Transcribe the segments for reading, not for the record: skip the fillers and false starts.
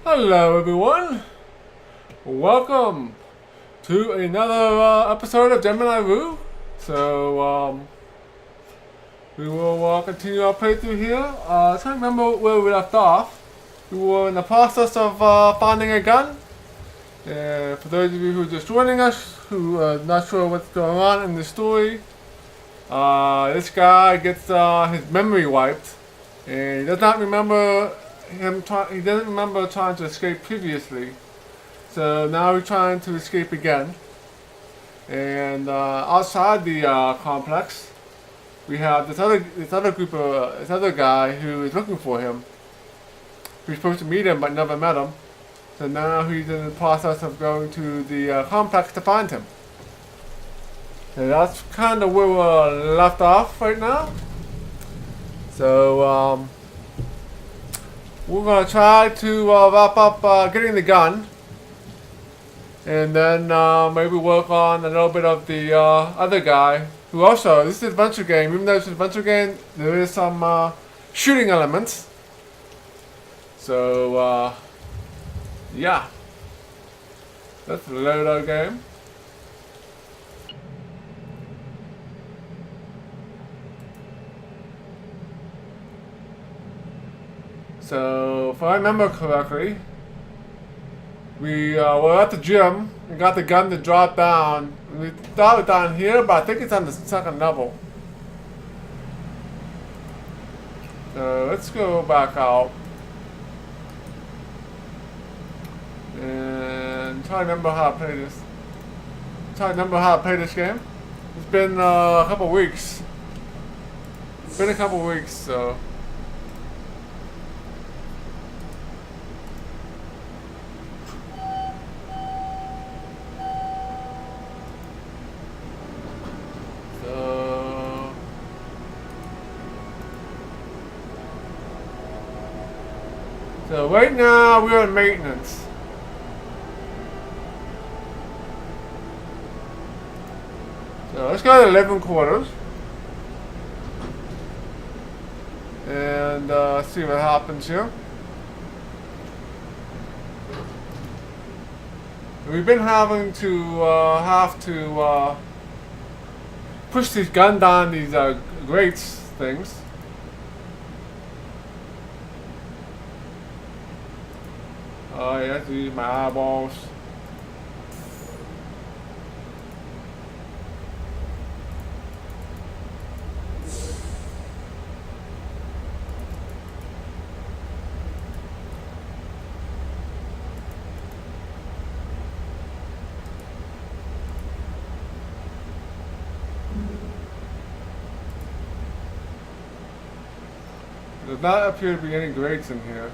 Hello everyone, welcome to another episode of Gemini Rue. We will continue our playthrough here. Trying to remember where we left off. We were in the process of finding a gun. For those of you who are just joining us, who are not sure what's going on in the story, this guy gets his memory wiped, and he does not remember he doesn't remember trying to escape previously. So now we're trying to escape again. And outside the complex, we have this other guy who is looking for him. We're supposed to meet him, but never met him. So now he's in the process of going to the complex to find him. And that's kind of where we're left off right now. So we're gonna try to wrap up getting the gun. And then maybe work on a little bit of the other guy, who also, this is an adventure game. Even though it's an adventure game, there is some shooting elements. So, yeah. That's the Lodo game. So, if I remember correctly, we were at the gym and got the gun to drop down. We thought it was down here, but I think it's on the second level. So let's go back out and try to remember how to play this. Game. It's been a couple weeks. So. So right now we're in maintenance. So let's go to the living quarters and see what happens here. We've been having to push these gun down these grates things. Oh, yeah, I have to use my eyeballs. There does not appear to be any grates in here.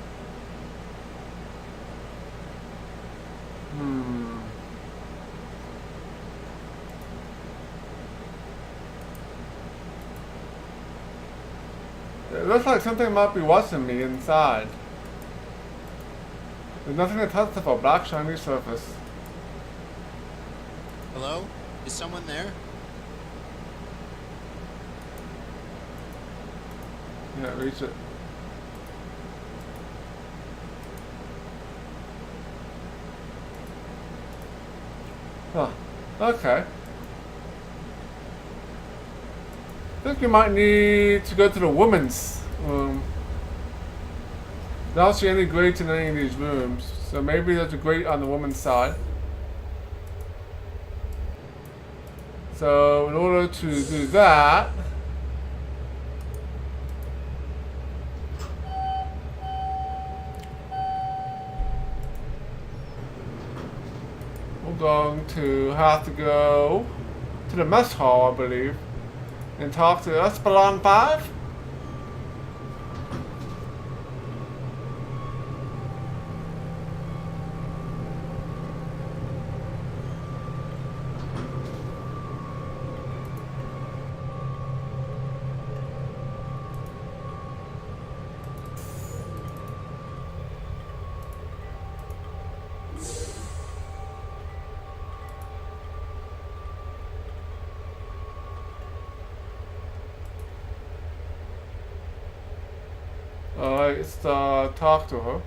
It looks like something might be watching me inside. There's nothing to touch of a black shiny surface. Hello? Is someone there? Yeah, reach it. Huh. Okay. I think you might need to go to the women's room. I don't see any grates in any of these rooms, so maybe there's a grate on the woman's side. So in order to do that, we're going to have to go to the mess hall, I believe, and talk to Espelon 5. Let's talk to her.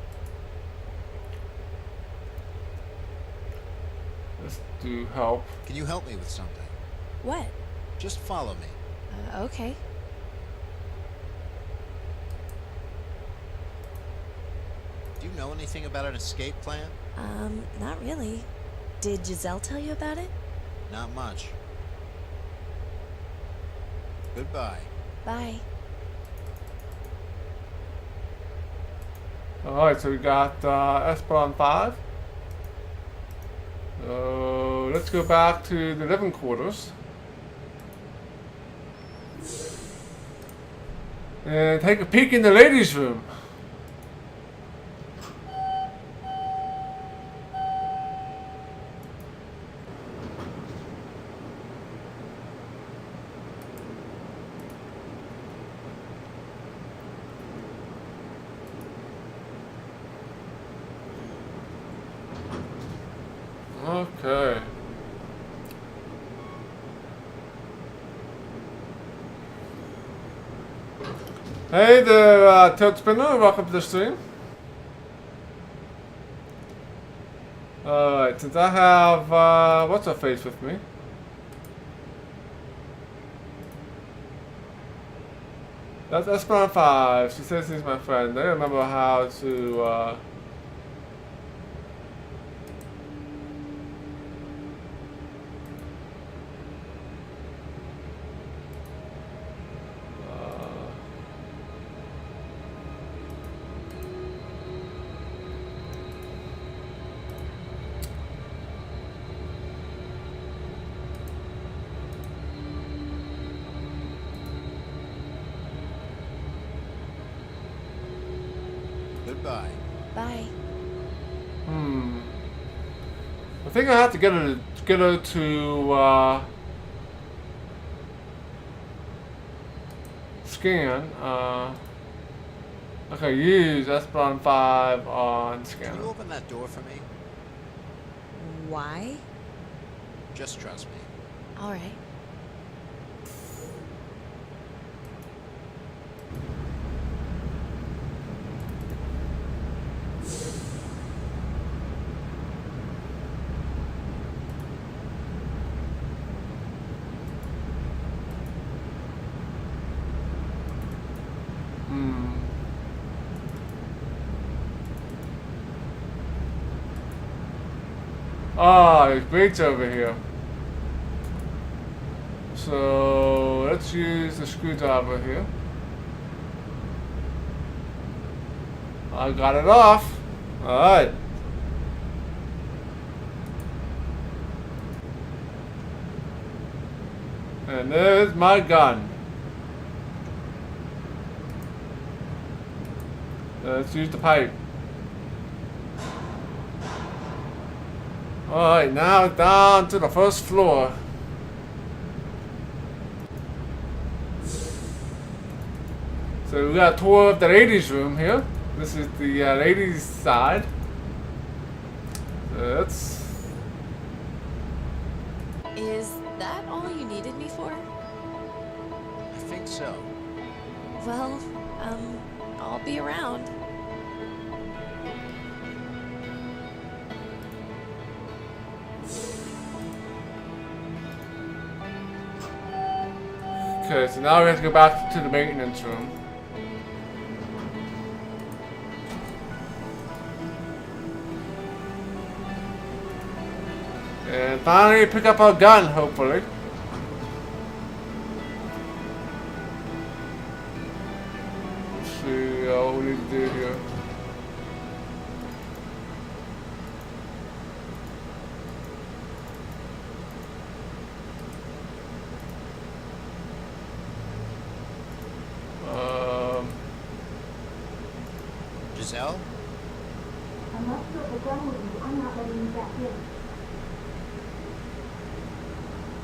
to help. Can you help me with something? What? Just follow me. Okay. Do you know anything about an escape plan? Not really. Did Giselle tell you about it? Not much. Goodbye. Bye. Alright, so we got Esperon 5. So let's go back to the living quarters. And take a peek in the ladies' room. Okay. Hey there, Toad Spinner, welcome to the stream. Alright, since I have, what's her face with me? That's Esperon 5, she says he's my friend. I remember how to, Goodbye. Bye. I think I have to get her to scan. Okay, use Esperon 5 on Can scan. you open that door for me? Why? Just trust me. All right. Ah, there's grates over here. So let's use the screwdriver here. I got it off. Alright. And there's my gun. Let's use the pipe. Alright, now down to the first floor. So we got a tour of the ladies' room here. This is the ladies' side. So that's... Is that all you needed me for? I think so. Well, I'll be around. Okay, so now we have to go back to the maintenance room. And finally pick up our gun, hopefully. Let's see what we need to do here. Giselle?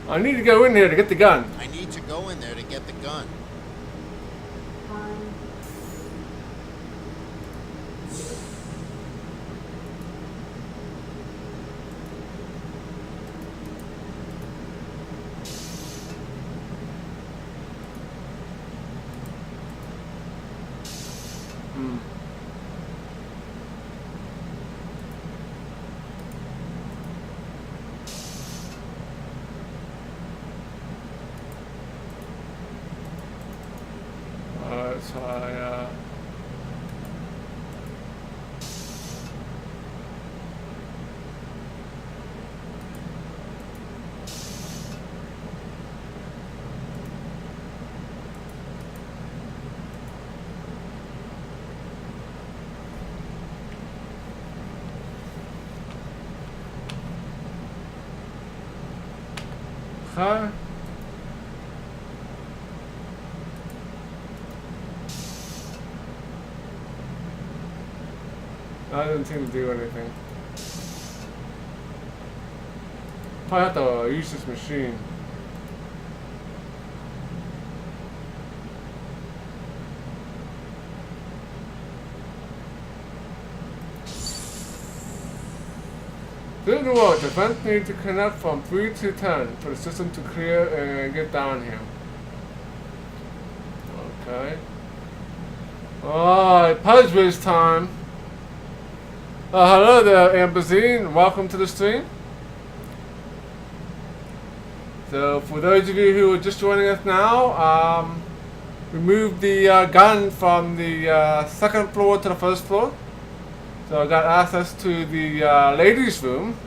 I need to go in here to get the gun. I need to go in there to get the gun. try. Okay. That didn't seem to do anything. Probably have to use this machine. Good work. The vents need to connect from 3 to 10 for the system to clear and get down here. Okay. Alright, Pudge Wiz time. Hello there, Ambazine. Welcome to the stream. So, for those of you who are just joining us now, we moved the gun from the second floor to the first floor. So I got access to the ladies' room,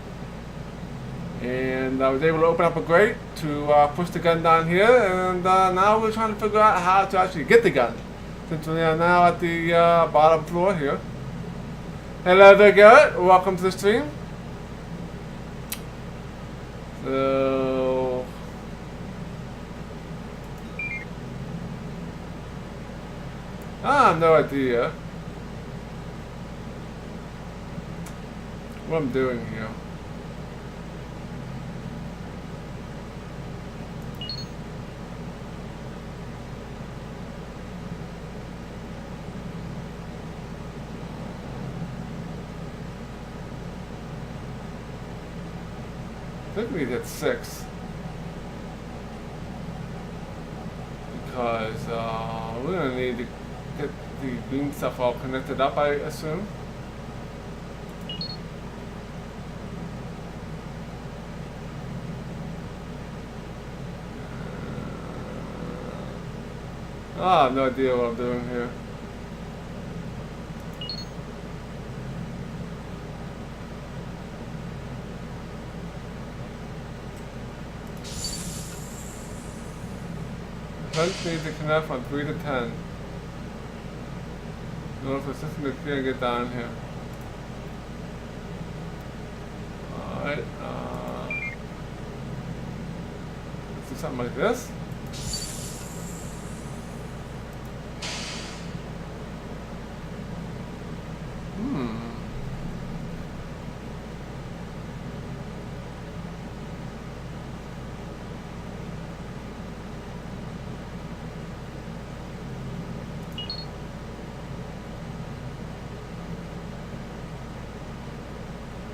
and I was able to open up a grate to push the gun down here, and now we're trying to figure out how to actually get the gun, since we are now at the bottom floor here. Hello there, Garrett. Welcome to the stream. So I have no idea what I'm doing here. I think we did 6 because we're gonna need to get the beam stuff all connected up, I assume. I have no idea what I'm doing here. Vents need to connect from 3 to 10. In order for the system to clear and get down here. Alright, let's do something like this.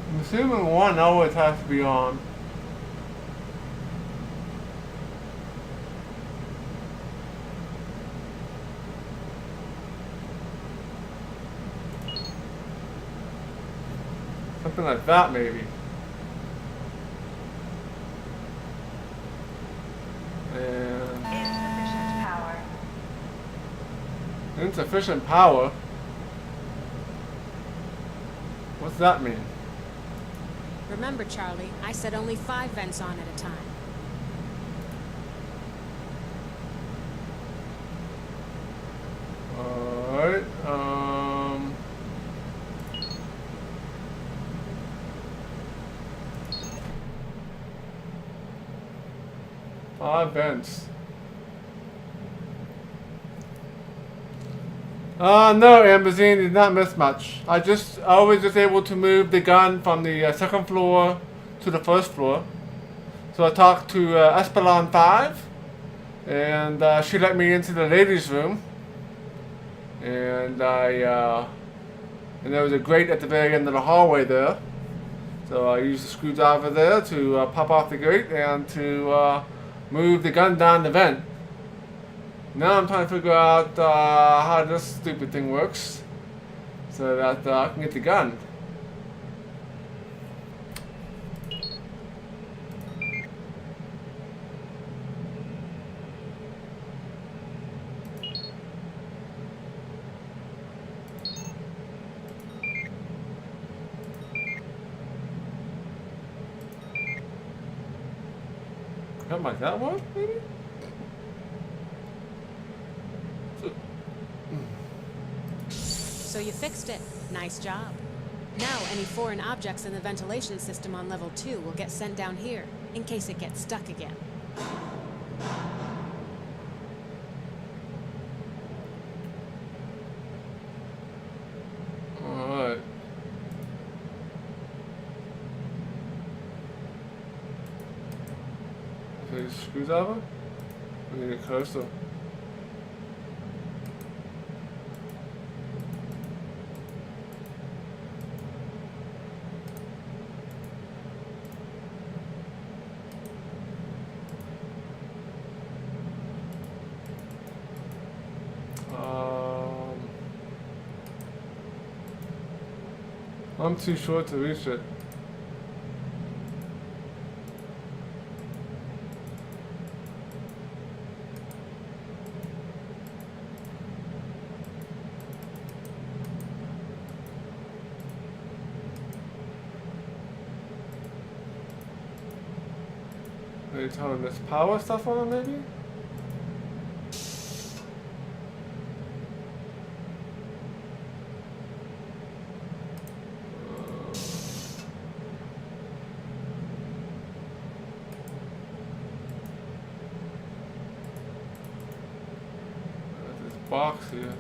I'm assuming 1 always has to be on. Something like that, maybe. And Insufficient power. insufficient power? What's that mean? Remember, Charlie, I said only 5 vents on at a time. Alright, 5 vents. No, Ambazine did not miss much. I was just able to move the gun from the second floor to the first floor. So I talked to Espelon 5, and she let me into the ladies' room. And and there was a grate at the very end of the hallway there. So I used the screwdriver there to pop off the grate and to move the gun down the vent. Now I'm trying to figure out how this stupid thing works so that I can get the gun. Something like that one, maybe? So you fixed it. Nice job. Now any foreign objects in the ventilation system on level 2 will get sent down here, in case it gets stuck again. Alright. So you screwdriver? We need a cursor. I'm too short to reach it. Are you telling this power stuff on it, maybe? Box here.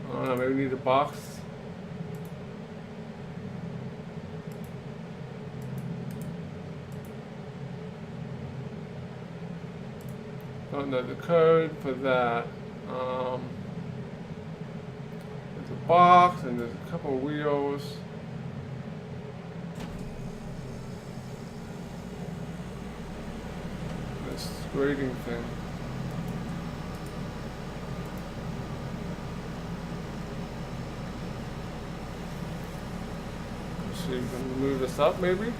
I don't know, maybe we need a box. Don't know the code for that. There's a box and there's a couple of wheels. Grading thing. So you can move this up maybe?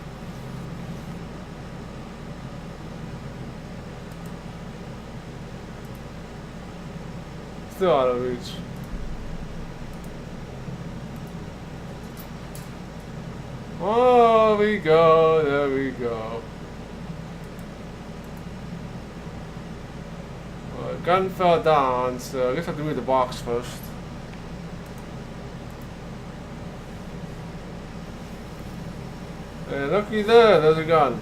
Still out of reach. Oh, there we go, there we go. Gun fell down, so I guess I have to move the box first. And looky there, there's a gun.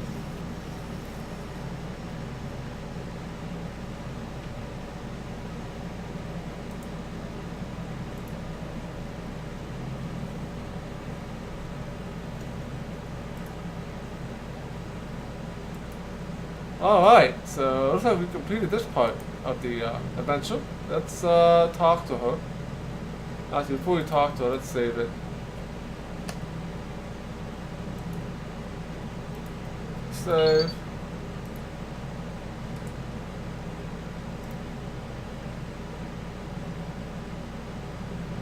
Alright, so looks like we completed this part of the adventure. Let's talk to her. Actually, before we talk to her, let's save it. Save.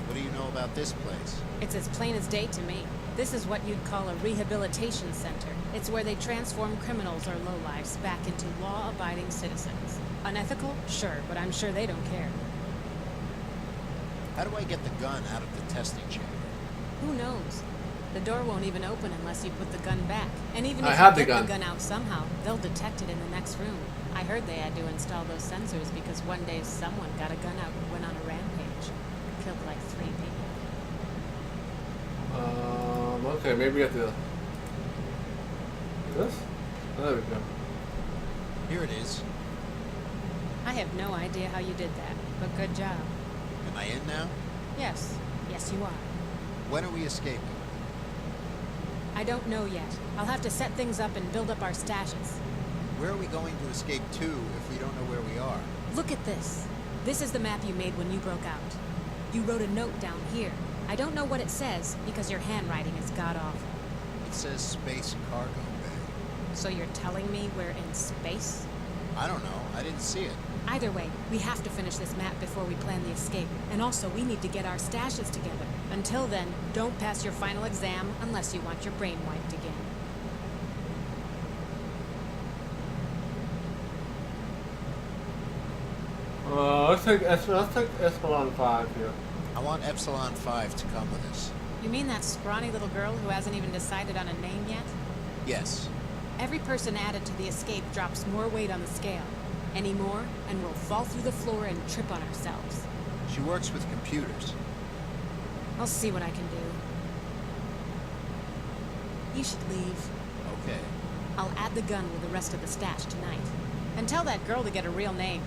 What do you know about this place? It's as plain as day to me. This is what you'd call a rehabilitation center. It's where they transform criminals or lowlifes back into law-abiding citizens. Unethical? Sure, but I'm sure they don't care. How do I get the gun out of the testing chamber? Who knows? The door won't even open unless you put the gun back. And even I if have you the get gun. the gun out somehow, they'll detect it in the next room. I heard they had to install those sensors because one day someone got a gun out and went on a rampage. Killed like 3 people. Okay, maybe we have to... This? Oh, there we go. Here it is. I have no idea how you did that, but good job. Am I in now? Yes. Yes, you are. When are we escaping? I don't know yet. I'll have to set things up and build up our stashes. Where are we going to escape to if we don't know where we are? Look at this. This is the map you made when you broke out. You wrote a note down here. I don't know what it says because your handwriting is god-awful. It says Space Cargo Bay. So you're telling me we're in space? I don't know. I didn't see it. Either way, we have to finish this map before we plan the escape. And also, we need to get our stashes together. Until then, don't pass your final exam unless you want your brain wiped again. Let's take Epsilon 5 here. I want Epsilon 5 to come with us. You mean that scrawny little girl who hasn't even decided on a name yet? Yes. Every person added to the escape drops more weight on the scale. Any more, and we'll fall through the floor and trip on ourselves. She works with computers. I'll see what I can do. You should leave. Okay. I'll add the gun with the rest of the stash tonight. And tell that girl to get a real name.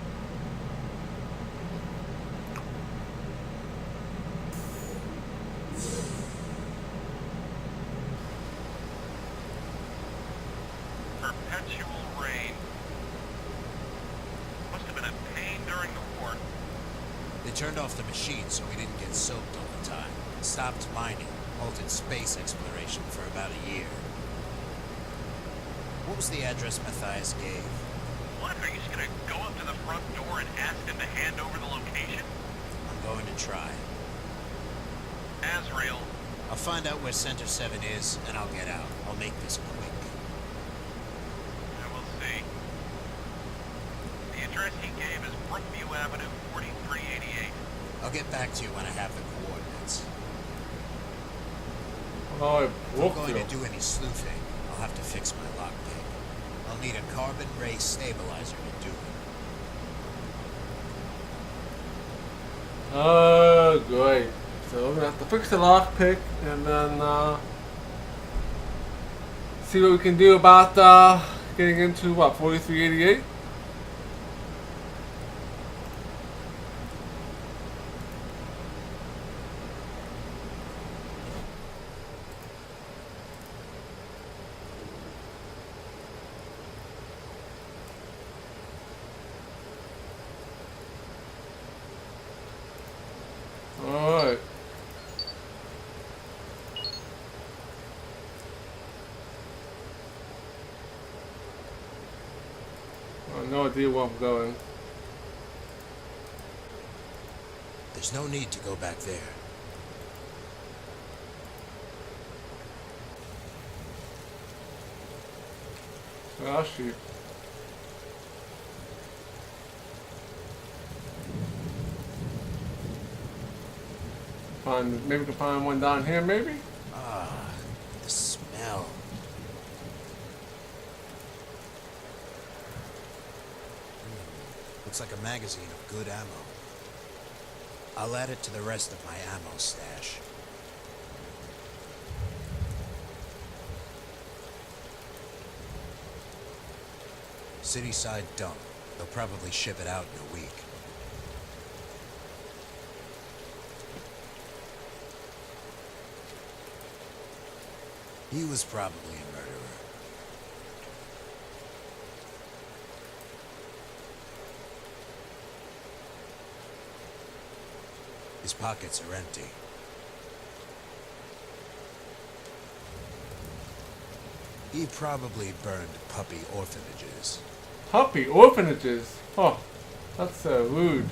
Perpetual rain. Must have been a pain during the war. They turned off the machine so we didn't get soaked all the time. Stopped mining. Halted space exploration for about a year. What was the address Matthias gave? What, are you just gonna go up to the front door and ask them to hand over the location? I'm going to try. Azrael, I'll find out where Center 7 is, and I'll get out. I'll make this quick. I will see. The address he gave is Brookview Avenue, 4388. I'll get back to you when I have the coordinates. Oh, If I'm going Brookville. to do any sleuthing, I'll have to fix my lockpick. I'll need a carbon ray stabilizer to do it. Oh, great. So we're gonna have to fix the lockpick and then see what we can do about getting into what, 4388? Alright. I have no idea where I'm going. There's no need to go back there. Ah, shoot. Maybe we can find one down here, maybe? Ah, the smell. Looks like a magazine of good ammo. I'll add it to the rest of my ammo stash. Cityside dump. They'll probably ship it out in a week. He was probably a murderer. His pockets are empty. He probably burned puppy orphanages. Puppy orphanages? Oh, that's rude.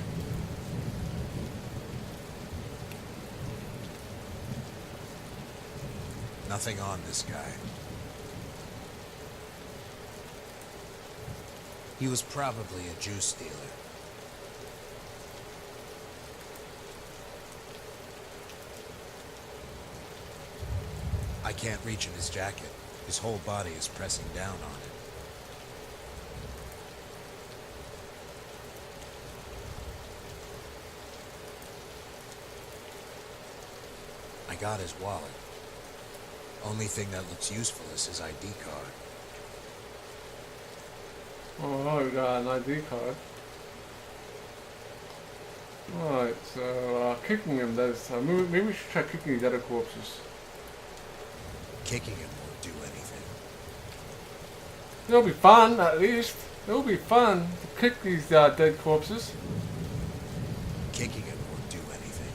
Nothing on this guy. He was probably a juice dealer. I can't reach in his jacket. His whole body is pressing down on it. I got his wallet. Only thing that looks useful is his ID card. Oh, we got an ID card. Alright, so kicking him, that's maybe we should try kicking these other corpses. Kicking him won't do anything. It'll be fun, at least. It'll be fun to kick these dead corpses. Kicking him won't do anything.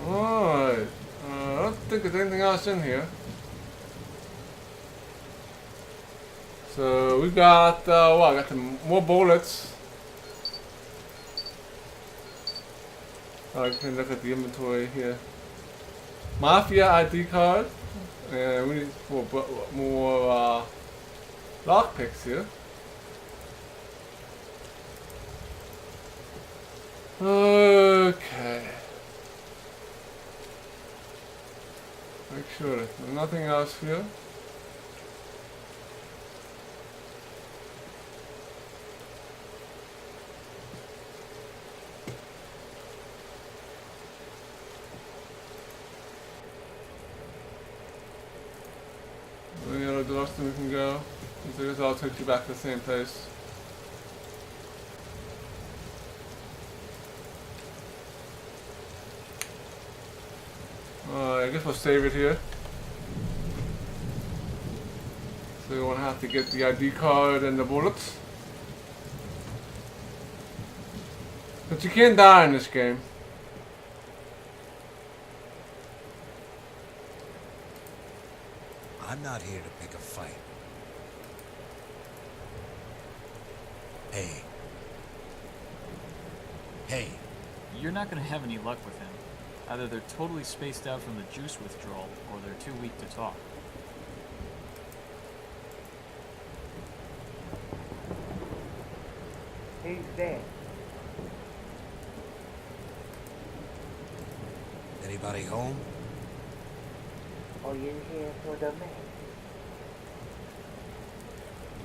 Alright. I don't think there's anything else in here. So we got, I got some more bullets. I can look at the inventory here. Mafia ID card. And we need more lockpicks here. Okay. sure there's nothing else here. Any other direction we can go? I guess I'll take you back to the same place. I guess we'll save it here. So we won't have to get the ID card and the bullets. But you can't die in this game. I'm not here to pick a fight. Hey. Hey. You're not gonna have any luck with him. Either they're totally spaced out from the juice withdrawal, or they're too weak to talk. Who's there? Anybody home? Are you here for the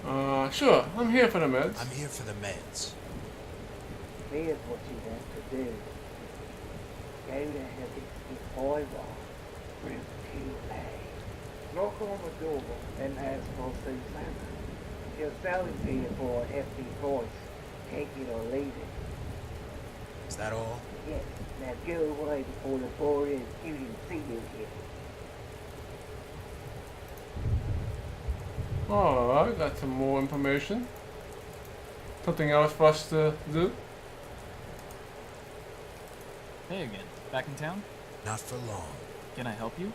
man? Sure, I'm here for the meds. I'm here for the meds. Here's what you want to do. Go to hercxena Route 2A. Knock on the door and ask for Susanna. She'll sell it to you for a hefty price. Take it or leave it. Is that all? Yes, now go away before the boy is shooting see you here. Alright, got some more information. Something else for us to do? Hey again, back in town? Not for long. Can I help you?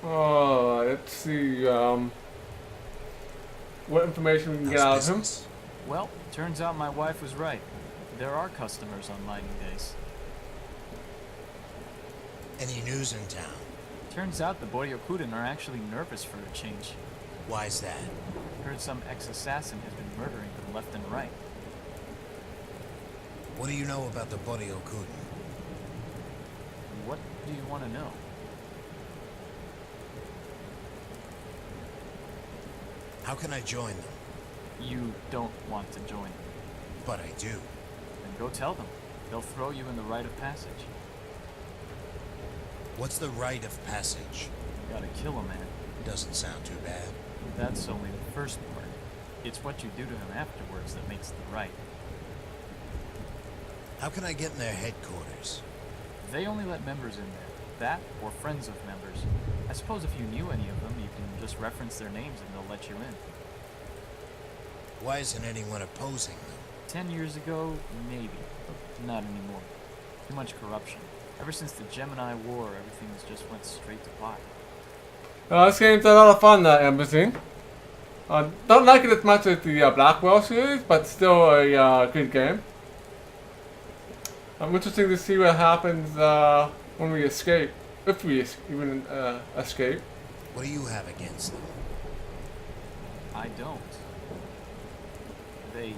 Let's see, what information we can get out How's of him. business? Well, turns out my wife was right. There are customers on mining days. Any news in town? Turns out the Boryokuden are actually nervous for a change. Why's that? Heard some ex-assassin has been murdering them left and right. What do you know about the Boryokuden? What do you want to know? How can I join them? You don't want to join. But I do. Then go tell them. They'll throw you in the rite of passage. What's the rite of passage? You gotta kill a man. Doesn't sound too bad. That's only the first part. It's what you do to him afterwards that makes the rite. How can I get in their headquarters? They only let members in there. That, or friends of members. I suppose if you knew any of them, you can just reference their names and they'll let you in. Why isn't anyone opposing them? 10 years ago, maybe. But not anymore. Too much corruption. Ever since the Gemini War, everything's just went straight to pot. This game's a lot of fun, Embassy. Don't like it as much as the Blackwell series, but still a good game. I'm interested to see what happens when we escape, if we even escape. What do you have against them? I don't. They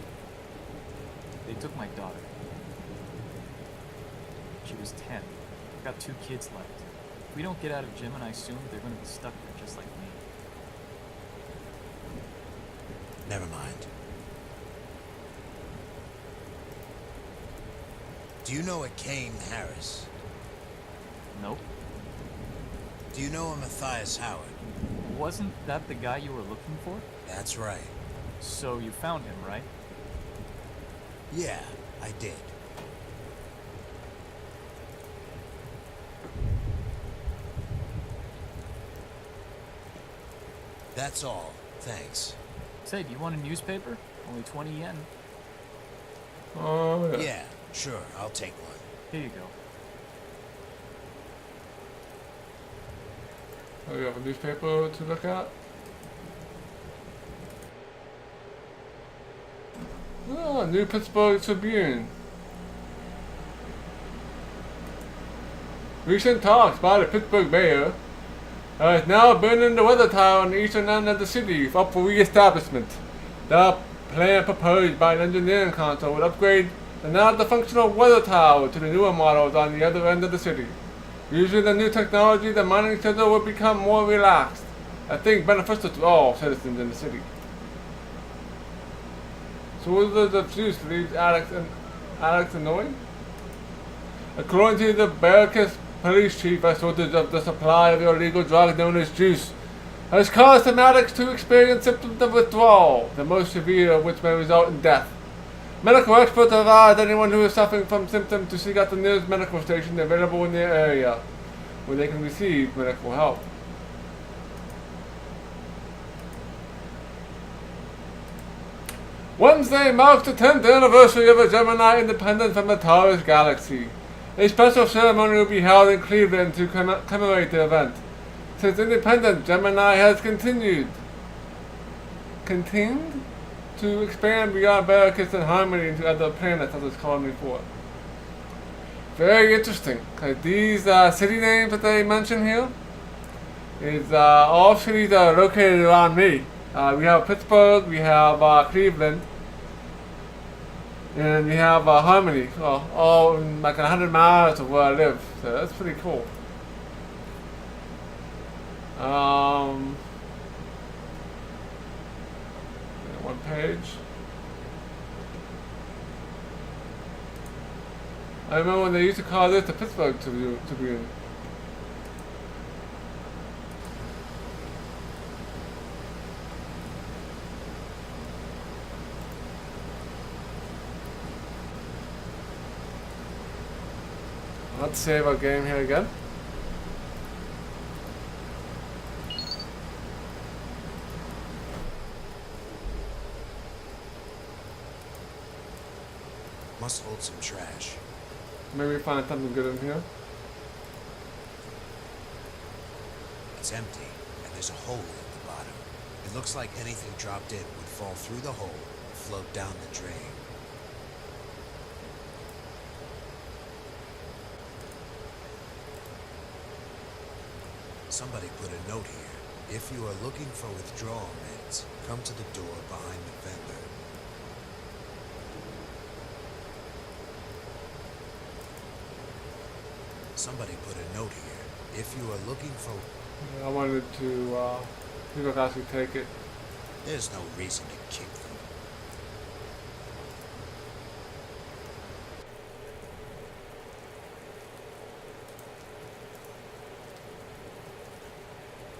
took my daughter. She was 10. I've got 2 kids left. If we don't get out of Gemini soon, they're going to be stuck there just like me. Never mind. Do you know a Kane Harris? Nope. Do you know a Matthias Howard? Wasn't that the guy you were looking for? That's right. So you found him, right? Yeah, I did. That's all. Thanks. Say, do you want a newspaper? Only 20 yen. Oh, yeah. Yeah, sure. I'll take one. Here you go. Oh, you have a newspaper to look at? Oh, New Pittsburgh Tribune. Recent talks by the Pittsburgh mayor is now burning the weather tower on the eastern end of the city up for re-establishment. The plan proposed by an engineering council would upgrade the now functional weather tower to the newer models on the other end of the city. Using the new technology, the mining schedule will become more relaxed. I think beneficial to all citizens in the city. Shortage of juice leaves addicts annoyed. According to the Barracks police chief, a shortage of the supply of illegal drug known as juice has caused some addicts to experience symptoms of withdrawal, the most severe of which may result in death. Medical experts advise anyone who is suffering from symptoms to seek out the nearest medical station available in their area, where they can receive medical help. Wednesday marks the 10th anniversary of the Gemini independence from the Taurus galaxy. A special ceremony will be held in Cleveland to commemorate the event. Since independence, Gemini has continued to expand beyond Barracks and Harmony into other planets, as it's called before. Very interesting, because these city names that they mention here is all cities that are located around me. We have Pittsburgh, we have Cleveland, and we have Harmony, all in like 100 miles of where I live. So that's pretty cool. One page. I remember when they used to call this the Pittsburgh Tribune. Let's save our game here again. Must hold some trash. Maybe find something good in here. It's empty, and there's a hole at the bottom. It looks like anything dropped in would fall through the hole and float down the drain. Somebody put a note here. If you are looking for withdrawal meds, come to the door behind the vendor. Somebody put a note here. If you are looking for... I wanted to see if I could actually take it. There's no reason to kick them.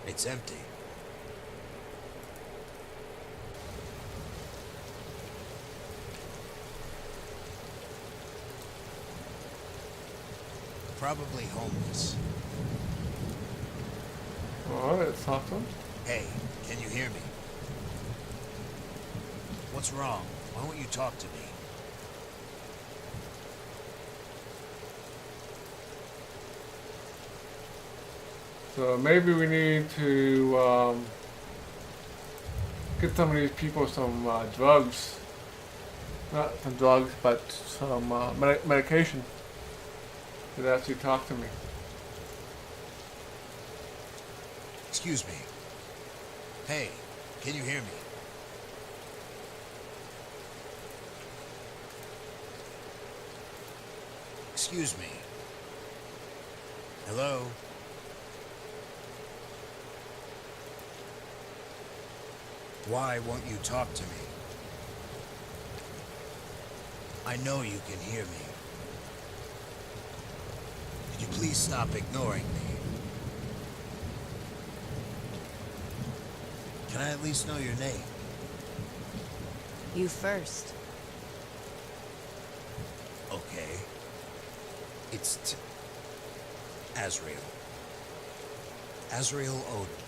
It's empty. Probably homeless. Alright, let's talk to him. Hey, can you hear me? What's wrong? Why won't you talk to me? So maybe we need to get some of these people some drugs. Not some drugs, but some medication. To actually talk to me. Excuse me. Hey, can you hear me? Excuse me. Hello? Why won't you talk to me? I know you can hear me. Could you please stop ignoring me? Can I at least know your name? You first. Okay. It's Azrael. Azrael Odin.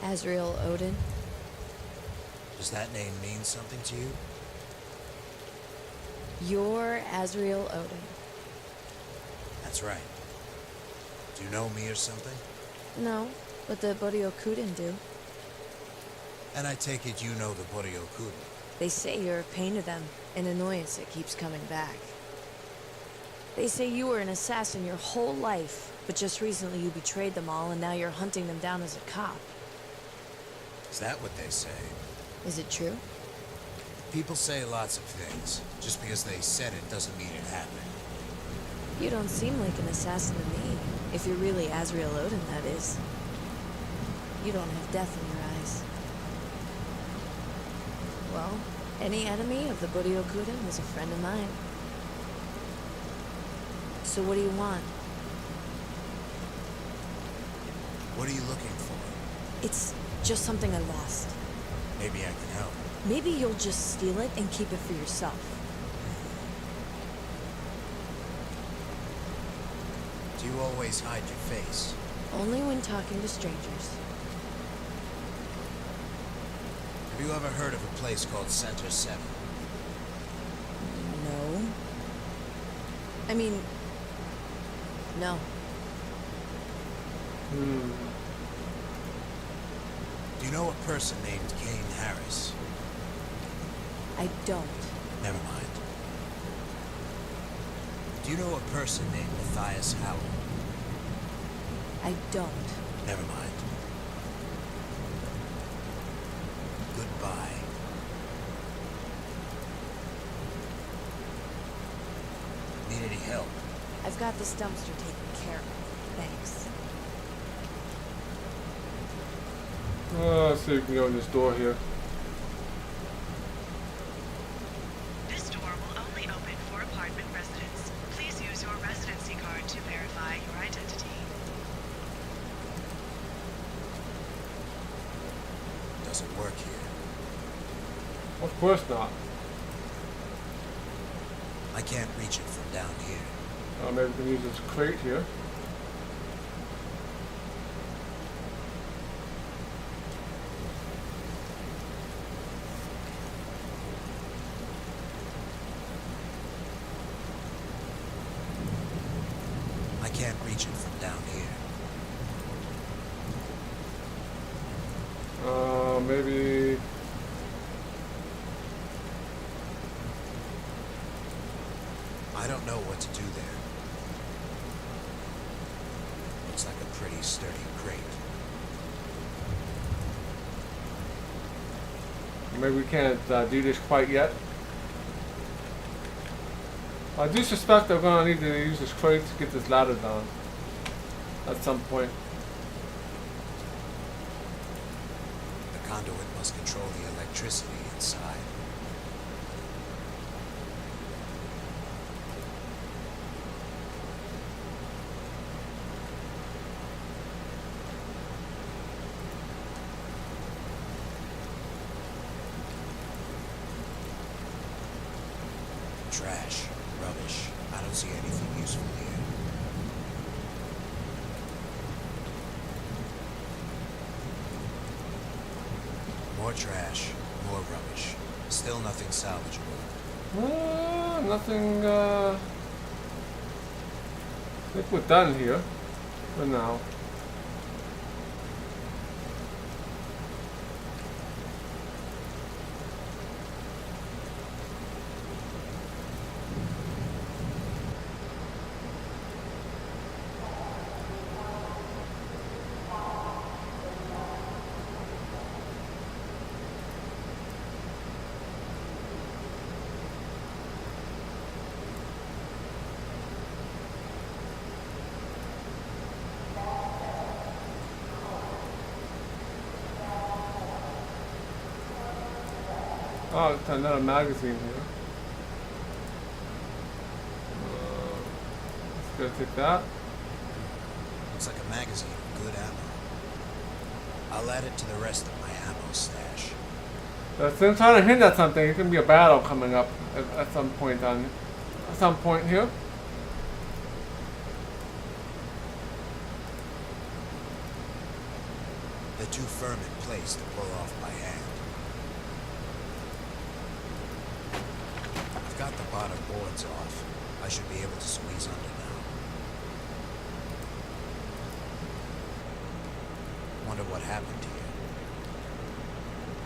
Azrael Odin. Does that name mean something to you? You're Azrael Odin. That's right. Do you know me or something? No, but the Boryokuden do. And I take it you know the Boryokuden. They say you're a pain to them, an annoyance that keeps coming back. They say you were an assassin your whole life, but just recently you betrayed them all and now you're hunting them down as a cop. Is that what they say? Is it true? People say lots of things. Just because they said it doesn't mean it happened. You don't seem like an assassin to me. If you're really Azrael Odin, that is. You don't have death in your eyes. Well, any enemy of the Buryokuden is a friend of mine. So what do you want? What are you looking for? It's just something I lost. Maybe I can help. Maybe you'll just steal it and keep it for yourself. Do you always hide your face? Only when talking to strangers. Have you ever heard of a place called Center 7? No. I mean, no. Do you know a person named Kane Harris? I don't. Never mind. Do you know a person named Matthias Howell? I don't. Never mind. Goodbye. Need any help? I've got this dumpster taken care of. Thanks. Let's see if we can go in this door here. This door will only open for apartment residents. Please use your residency card to verify your identity. Doesn't work here. Of course not. I can't reach it from down here. Maybe we can use this crate here. I can't reach it from down here. Maybe. I don't know what to do there. Looks like a pretty sturdy crate. Maybe we can't do this quite yet. I do suspect I'm gonna need to use this crate to get this ladder down at some point. The conduit must control the electricity inside. Trash, rubbish. I don't see anything useful here. More trash, more rubbish. Still nothing salvageable. Nothing. I think we're done here for now. Oh, it's another magazine here. Let's go take that. Looks like a magazine of good ammo. I'll add it to the rest of my ammo stash. I'm trying to hint at something. There's gonna be a battle coming up at some point here. They're too firm in place to pull off by hand. I've got the bottom boards off. I should be able to squeeze under now. Wonder what happened here.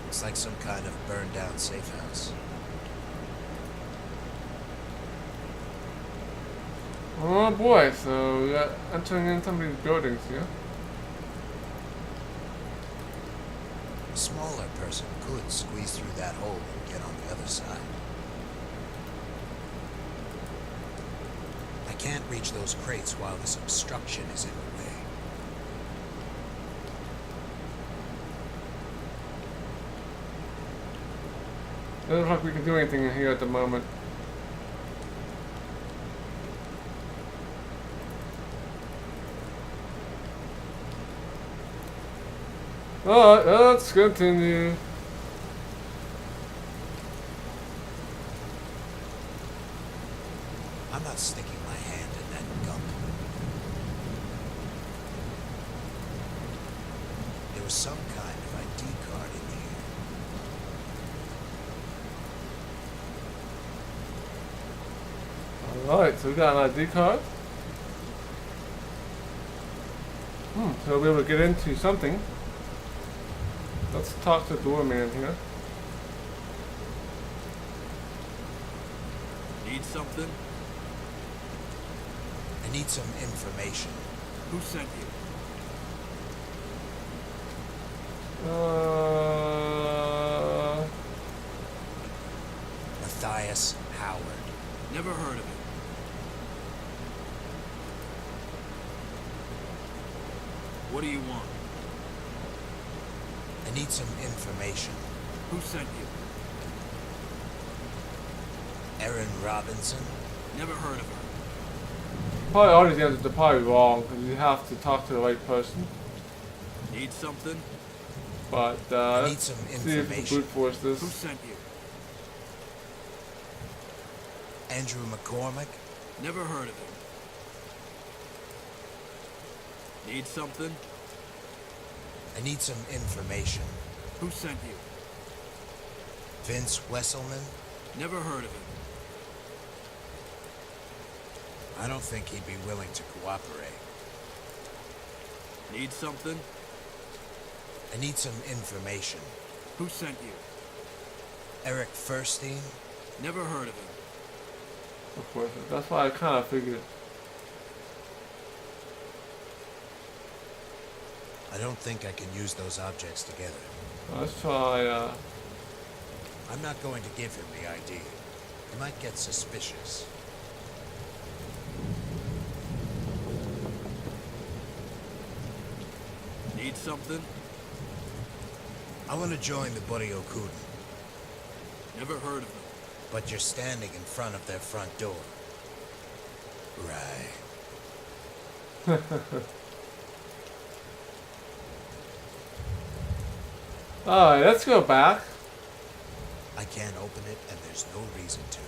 It's like some kind of burned down safe house. Oh boy, so we're entering in some of these buildings here. A smaller person could squeeze through that hole and get on the other side. I can't reach those crates while this obstruction is in the way. Doesn't look like we can do anything in here at the moment. Alright, let's continue. I'm not sticking my hand in that gunk. There was some kind of ID card in here. Alright, so we got an ID card. So we'll be able to get into something. Let's talk to the doorman here. Need something? I need some information. Who sent you? Matthias Howard. Never heard of it. What do you want? I need some information. Who sent you? Erin Robinson? Never heard of her. Probably all these answers are probably wrong because you have to talk to the right person. Need something? But I need let's some see if we can information. brute force Who this. sent you? Andrew McCormick? Never heard of him. Need something? I need some information. Who sent you? Vince Wesselman? Never heard of him. I don't think he'd be willing to cooperate. Need something? I need some information. Who sent you? Eric Furstein? Never heard of him. Of course, that's why I kind of figured. I don't think I can use those objects together. Let's try. I'm not going to give him the ID. He might get suspicious. Need something? I want to join the Buddy Okuden, Never heard of him. but you're standing in front of their front door. Right. Alright, let's go back. I can't open it, and there's no reason to.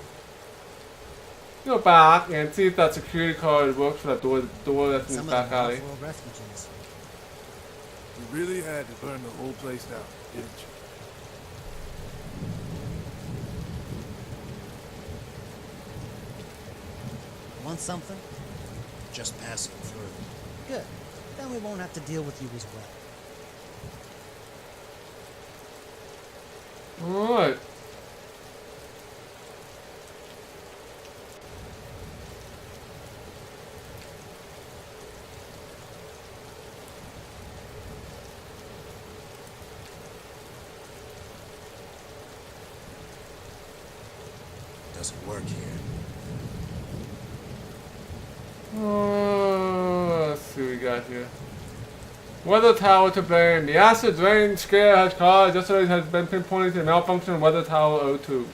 Go back and see if that security card works for that door that's in Some the of back them are alley. for refugees. You really had to burn the whole place down, didn't you? Want something? Just passing through. Good. Then we won't have to deal with you as well. Alright. Doesn't work here. Let's see what we got here. Weather tower to blame. The acid rain scare has caused yesterday has been pinpointed to the malfunction of Weather Tower O2.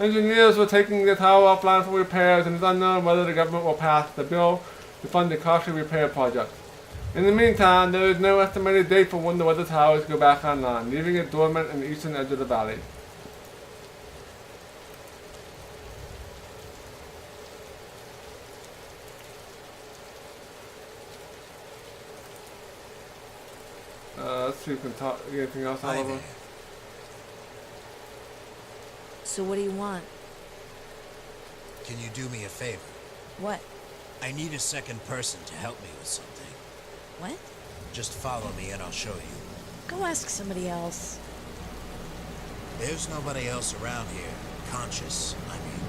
Engineers were taking the tower offline for repairs, and it's unknown whether the government will pass the bill to fund the costly repair project. In the meantime, there is no estimated date for when the weather towers go back online, leaving it dormant in the eastern edge of the valley. Let's see if we can talk anything else, Hi Oliver. there. So what do you want? Can you do me a favor? What? I need a second person to help me with something. What? Just follow me and I'll show you. Go ask somebody else. There's nobody else around here. Conscious, I mean.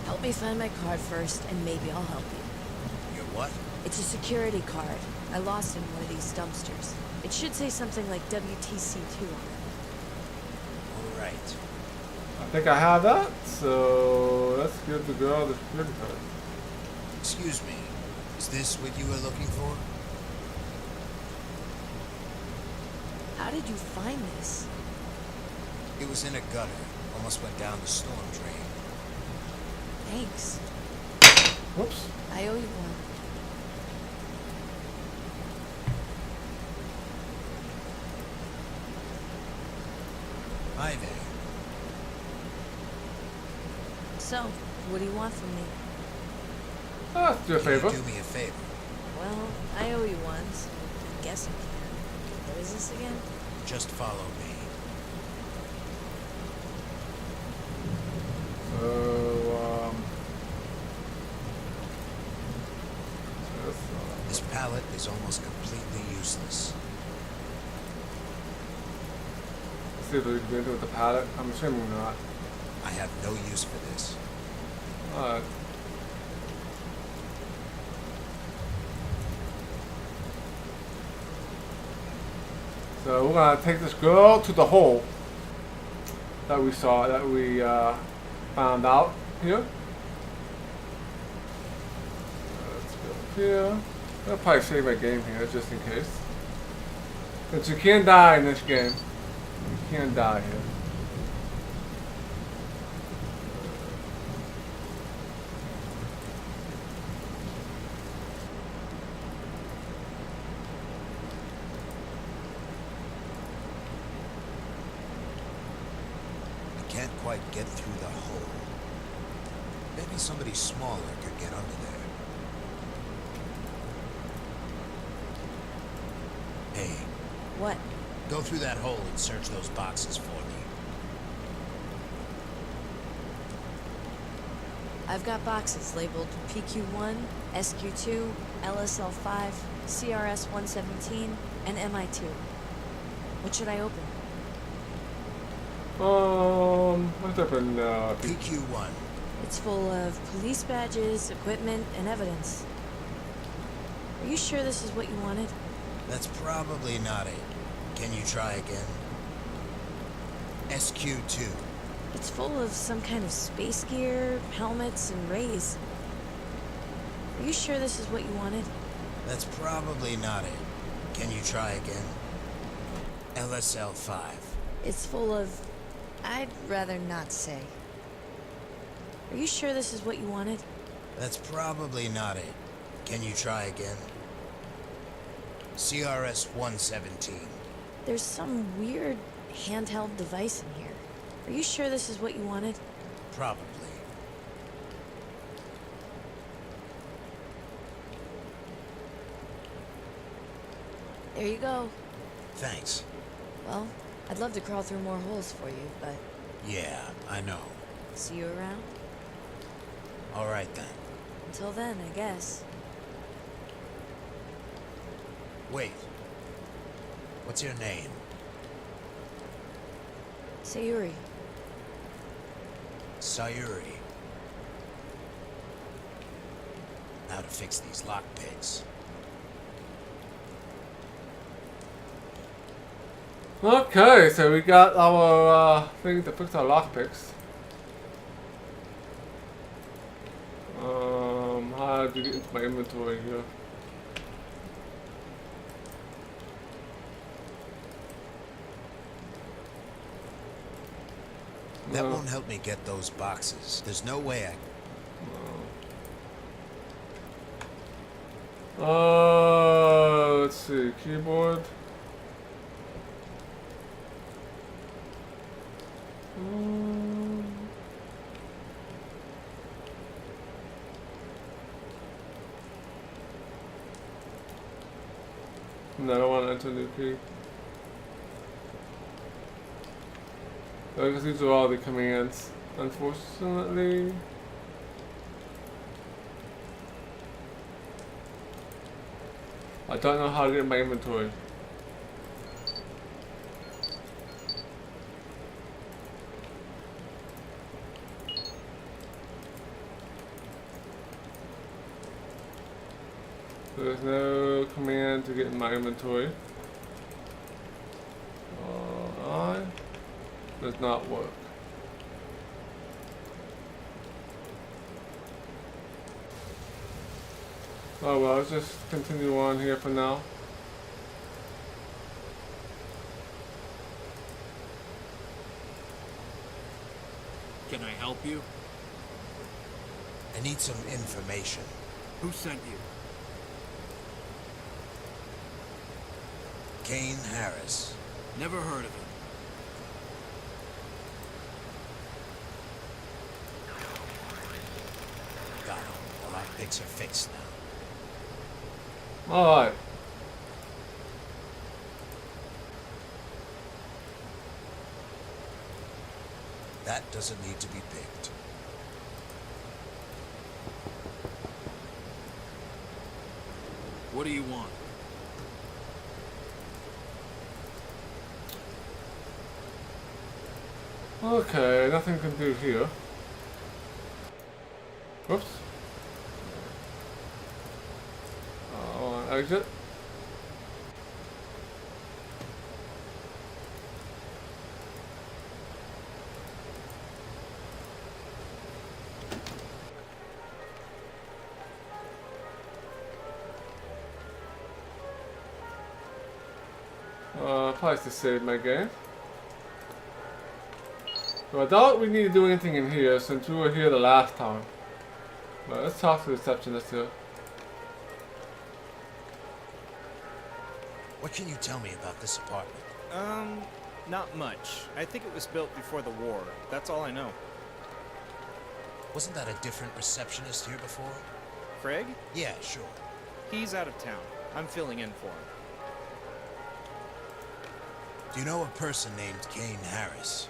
Help me find my card first, and maybe I'll help you. Your what? It's a security card. I lost it in one of these dumpsters. It should say something like WTC2 on it. All right. I think I have that, so let's give the girl the security card. Excuse me, is this what you were looking for? How did you find this? It was in a gutter. Almost went down the storm drain. Thanks. Whoops. I owe you one. Hi there. So, what do you want from me? Ah, do a Can you favor. do me a favor? Well, I owe you one, so I guess I can. What is this again? Just follow me. So, This pallet is almost completely useless. let's see if we can do it with the pallet. I'm assuming not. I have no use for this. Alright. So we're gonna take this girl to the hole that we saw, that we found out here. Let's go here. I'll probably save my game here just in case. But you can't die in this game. You can't die here. I can't quite get through the hole. Maybe somebody smaller could get under there. Hey, What? go through that hole and search those boxes for me. I've got boxes labeled PQ1, SQ2, LSL5, CRS-117, and MI2. What should I open? Let's open PQ1. It's full of police badges, equipment, and evidence. Are you sure this is what you wanted? That's probably not it. Can you try again? SQ2. It's full of some kind of space gear, helmets, and rays. Are you sure this is what you wanted? That's probably not it. Can you try again? LSL5. It's full of... I'd rather not say. Are you sure this is what you wanted? That's probably not it. Can you try again? CRS-117. There's some weird handheld device in here. Are you sure this is what you wanted? Probably. There you go. Thanks. Well, I'd love to crawl through more holes for you, but Yeah, I know. see you around? All right then. Until then, I guess. Wait. What's your name? Sayuri. Sayuri. Now to fix these lockpicks. Okay, so we got our thing to fix our lockpicks. How did you get into my inventory here? That won't help me get those boxes. There's no way I... Let's see, keyboard. No, I don't want to enter new key. Because these are all the commands, unfortunately. I don't know how to get my inventory. There's no command to get in my inventory. I does not work. Oh well, let's just continue on here for now. Can I help you? I need some information. Who sent you? Kane Harris. Never heard of him. Got him. The lockpicks are fixed now. Alright. That doesn't need to be picked. What do you want? Okay, nothing can do here. Whoops. Exit. Place to save my game. So I doubt we need to do anything in here since we were here the last time. But let's talk to the receptionist here. What can you tell me about this apartment? Not much. I think it was built before the war. That's all I know. Wasn't that a different receptionist here before? Craig? Yeah, sure. He's out of town. I'm filling in for him. Do you know a person named Kane Harris?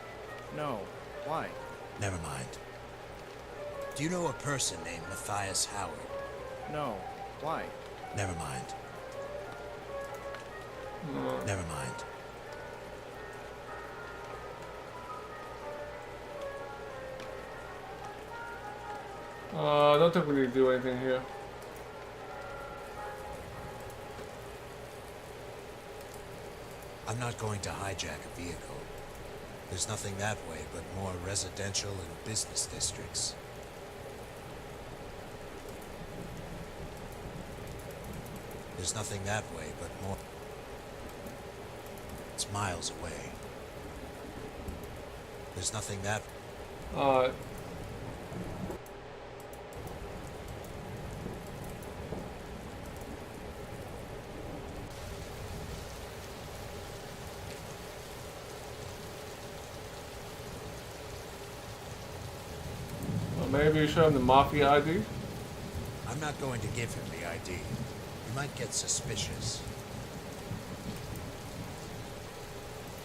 No. Why? Never mind. Do you know a person named Matthias Howard? No. Why? Never mind. Never mind. I don't think we need to do anything here. I'm not going to hijack a vehicle. There's nothing that way but more residential and business districts. There's nothing that way but more... It's miles away. There's nothing that... Maybe show him the Mafia ID? I'm not going to give him the ID. He might get suspicious.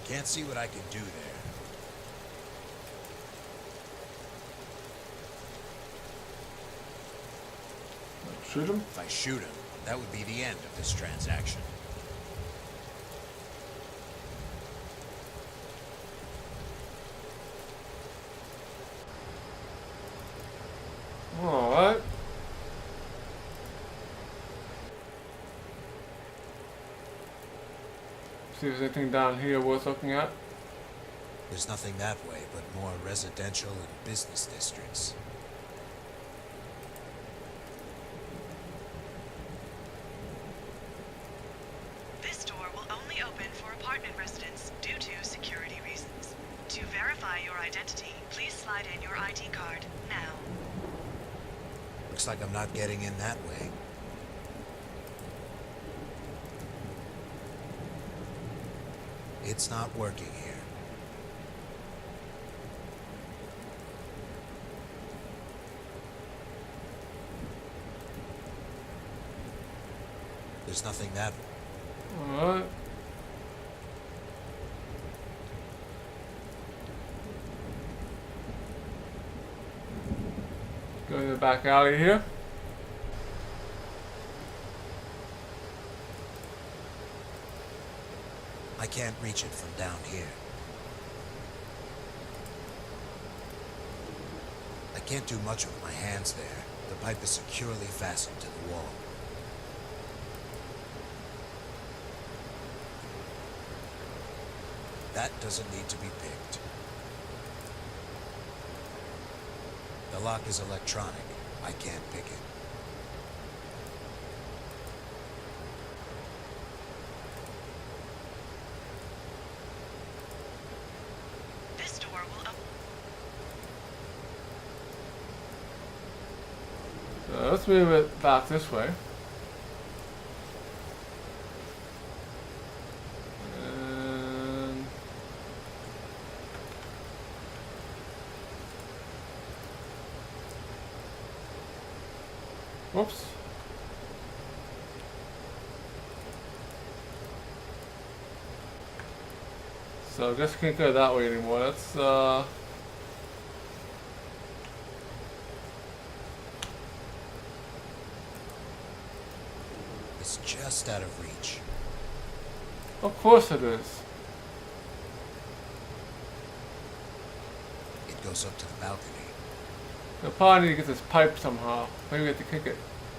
Can't see what I can do there. Shoot him? If I shoot him, that would be the end of this transaction. Alright. See if there's anything down here worth looking at. There's nothing that way but more residential and business districts. This door will only open for apartment residents due to security reasons. To verify your identity, please slide in your ID card now. Looks like I'm not getting in that way. It's not working here. There's nothing that... Alright. Go in the back alley here. I can't reach it from down here. I can't do much with my hands there. The pipe is securely fastened to the wall. That doesn't need to be picked. The lock is electronic. I can't pick it. will open. So let's move it back this way. And whoops. So I guess I can't go that way anymore. That's It's just out of reach. of course it is. It goes up to the balcony. They'll probably need to get this pipe somehow. Maybe we have to kick it.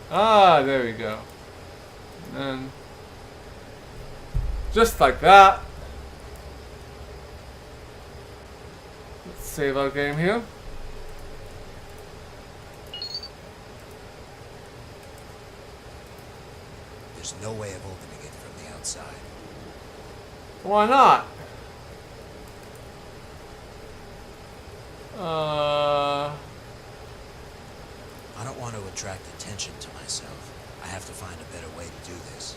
Ah, there we go. And then just like that. Let's save our game here. There's no way of opening it from the outside. Why not? I don't want to attract attention to myself. I have to find a better way to do this.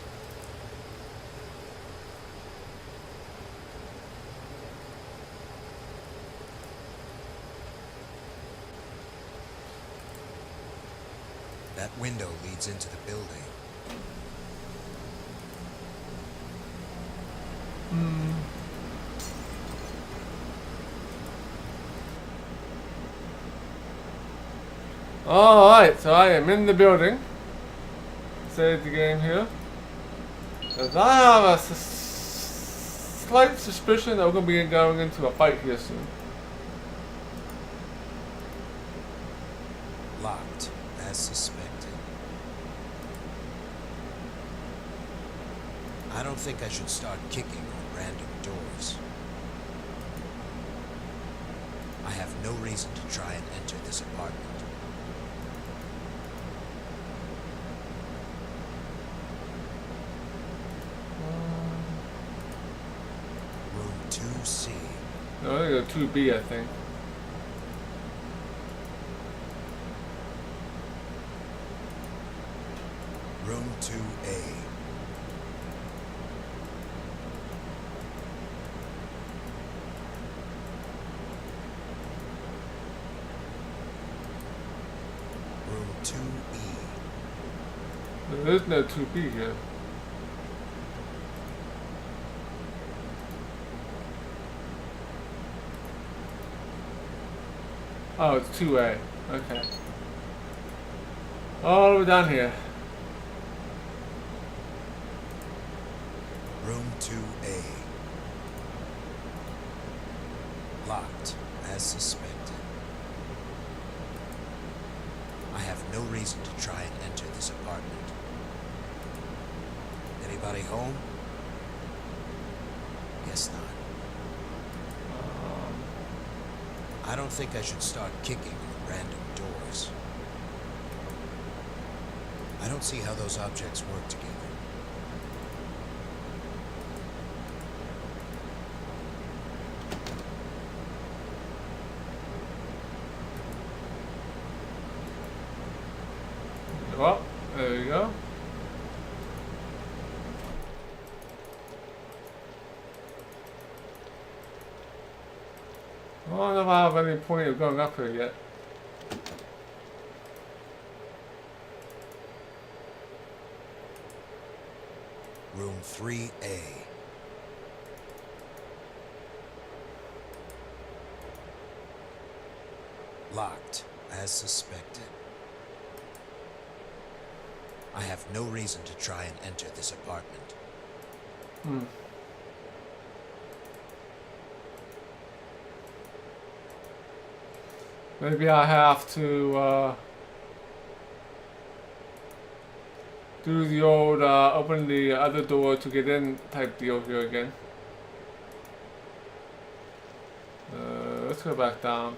That window leads into the building. Alright, so I am in the building. Save the game here. As I have a slight suspicion that we're going to be going into a fight here soon. Locked, as suspected. I don't think I should start kicking on random doors. I have no reason to try and enter this apartment. Room 2C. No, I think it's 2B, I think. Room 2A. Room 2E. There is no 2B here. Oh, it's 2A. Okay. All the way down here. Room 2A. Locked, as suspected. I have no reason to try and enter this apartment. Anybody home? Guess not. I don't think I should start kicking on random doors. I don't see how those objects work together. Well, there you go. I don't know if I have any point of going up here yet. Room 3A. Locked, as suspected. I have no reason to try and enter this apartment. Maybe I have to do the old open the other door to get in type deal here again. Let's go back down.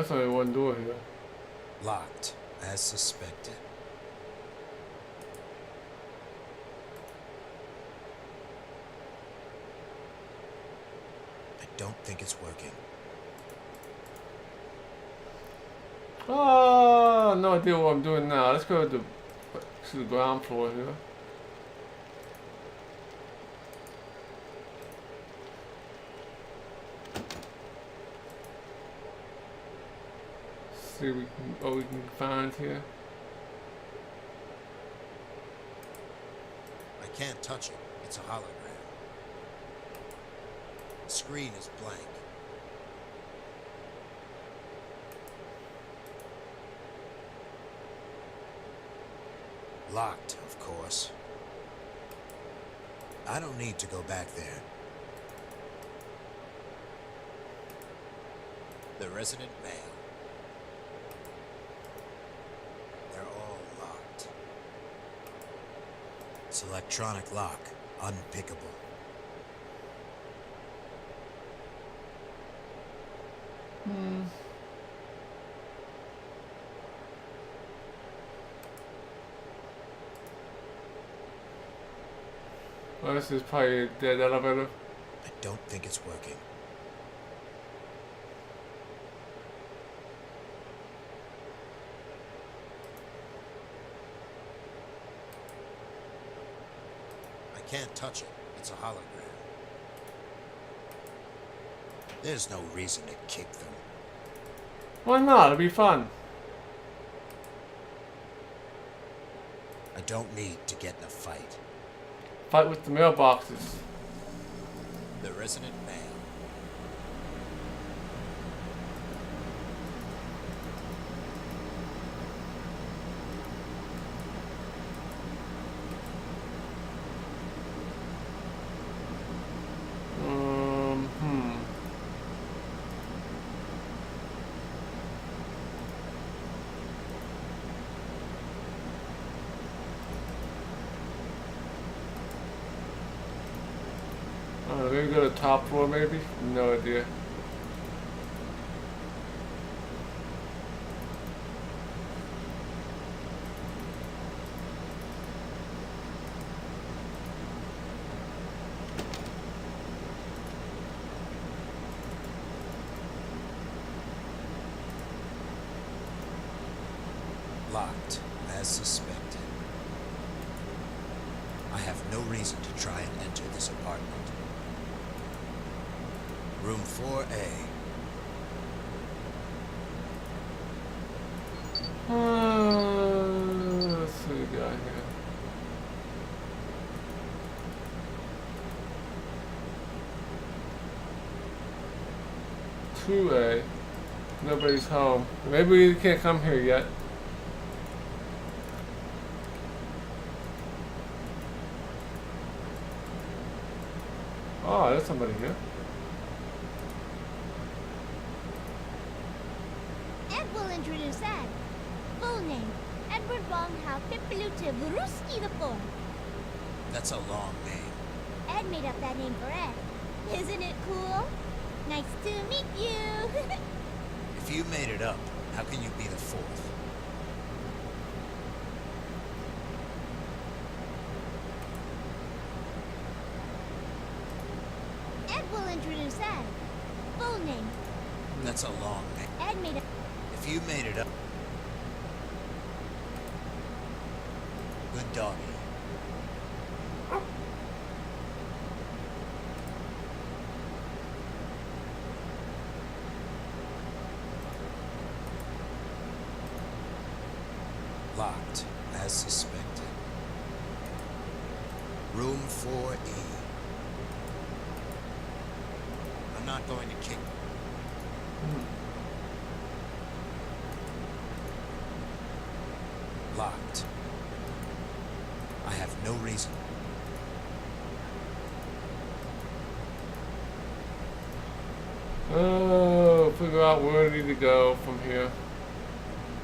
there's only one door here. Locked, as suspected. I don't think it's working. No idea what I'm doing now. Let's go to the ground floor here. See what we can find here. I can't touch it. It's a hologram. The screen is blank. Locked, of course. I don't need to go back there. The resident mail. They're all locked. It's electronic lock, unpickable. Well, this is probably a dead elevator. I don't think it's working. I can't touch it. It's a hologram. There's no reason to kick them. Why not? It'll be fun. I don't need to get in a fight. Fight with the mailboxes. The resident mail. Maybe go to the top floor, maybe? No idea. Locked, as suspected. I have no reason to try and enter this apartment. Room 4A. Let's see what we got here. A. Nobody's home. Maybe we can't come here yet. Oh, there's somebody here. Ed will introduce Ed. Full name, Edward Bonghau Pipiluta Vuruski IV. That's a long name. Ed made up that name for Ed. Isn't it cool? Nice to meet you. If you made it up, how can you be the fourth? Ed will introduce Ed. Full name. That's a long name. Ed made up. If you made it up. Good doggy. Locked, as suspected. Room 4E. I'm not going to kick. Locked. I have no reason. Oh, figure out where we need to go from here.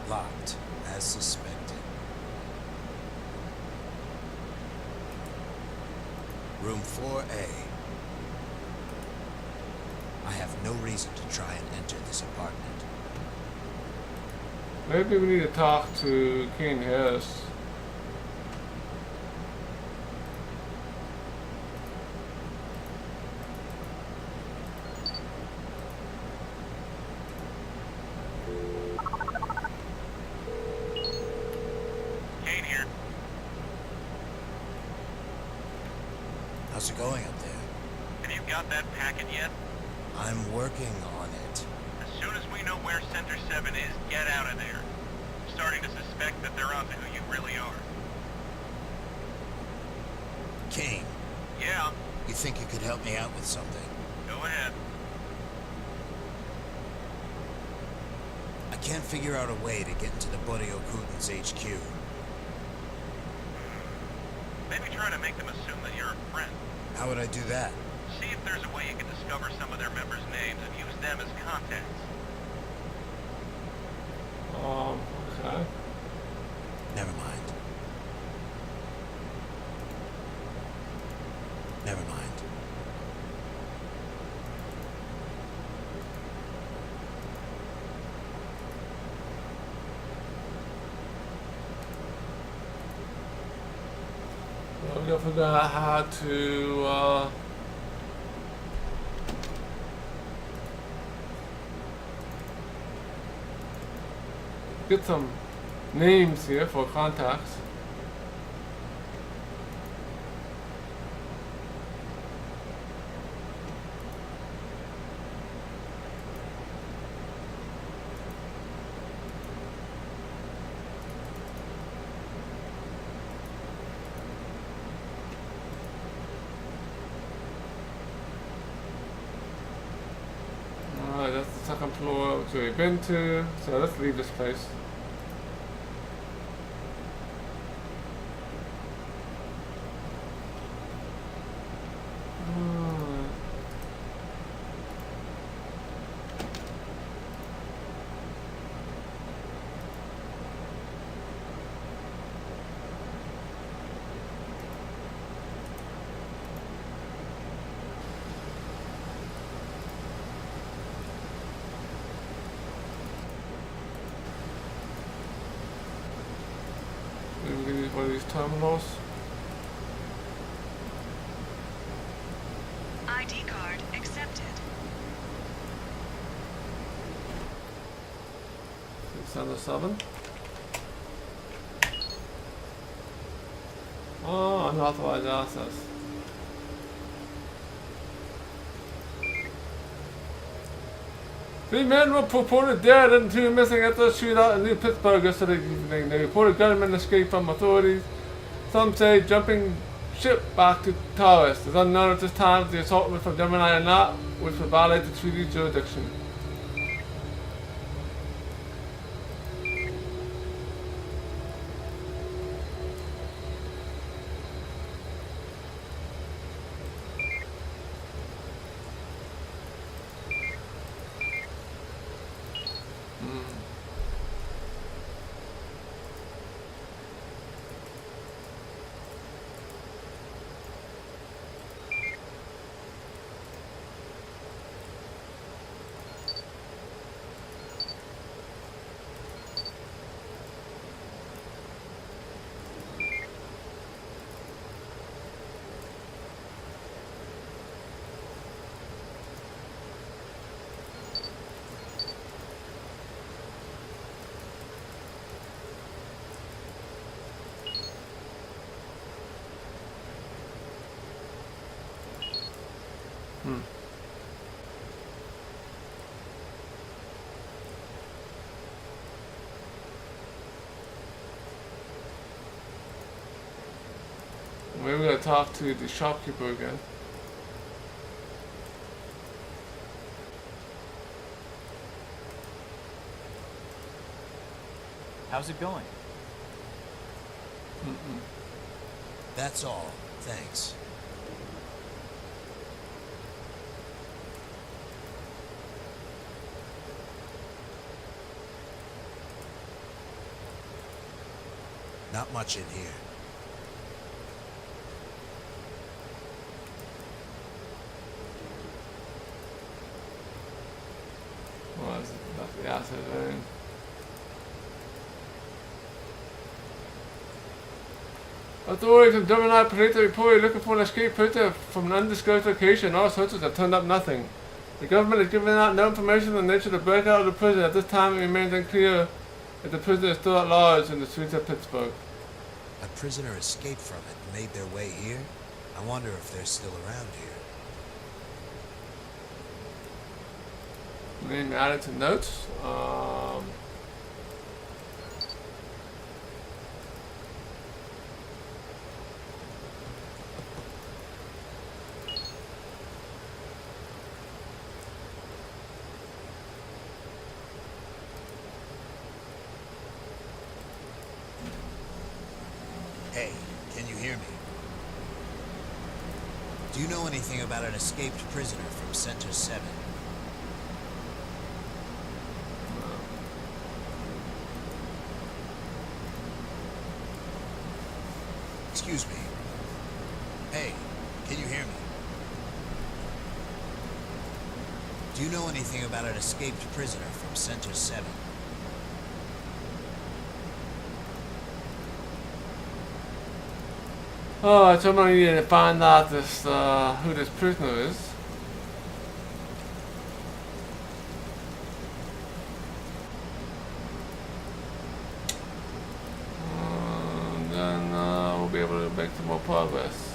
Locked, as suspected. Room 4A. I have no reason to try and enter this apartment. Maybe we need to talk to King Harris. Kane here. How's it going up there? Have you got that packet yet? I'm working on it. As soon as we know where Center 7 is, get out of there. I'm starting to suspect that they're onto who you really are. Kane, Yeah, you think you could help me out with something? go ahead. I can't figure out a way to get into the Buddy Okutan's HQ. Maybe try to make them assume that you're a friend. How would I do that? See if there's a way you can discover some of their members' names and use them as contacts. Okay. Never mind. Never mind. Well, we gotta figure out how to, get some names here for contacts. Alright, that's the second floor which we've been to, so let's leave this place. Maybe we need one of these terminals. ID card accepted. Center 7. Oh, unauthorized access. Three men were reported dead and two missing at the shootout in New Pittsburgh yesterday evening. They reported gunmen escaped from authorities. Some say jumping ship back to Taurus. It's unknown at this time if the assault was from Gemini or not, which would violate the treaty jurisdiction. Maybe we're gonna talk to the shopkeeper again. How's it going? That's all. Thanks. Not much in here. Well, that's the acid vein. Authorities in Gemini Police reported looking for an escaped prisoner from an undisclosed location. All searches have turned up nothing. The government has given out no information on the nature of the breakout of the prison. At this time, it remains unclear if the prisoner is still at large in the streets of Pittsburgh. A prisoner escaped from it and made their way here? I wonder if they're still around here. Name added to notes. Hey, can you hear me? Do you know anything about an escaped prisoner from Center 7? Excuse me. Hey, can you hear me? Do you know anything about an escaped prisoner from Center 7? Oh, somebody needed to find out this who this prisoner is. Then we'll be able to make some more progress.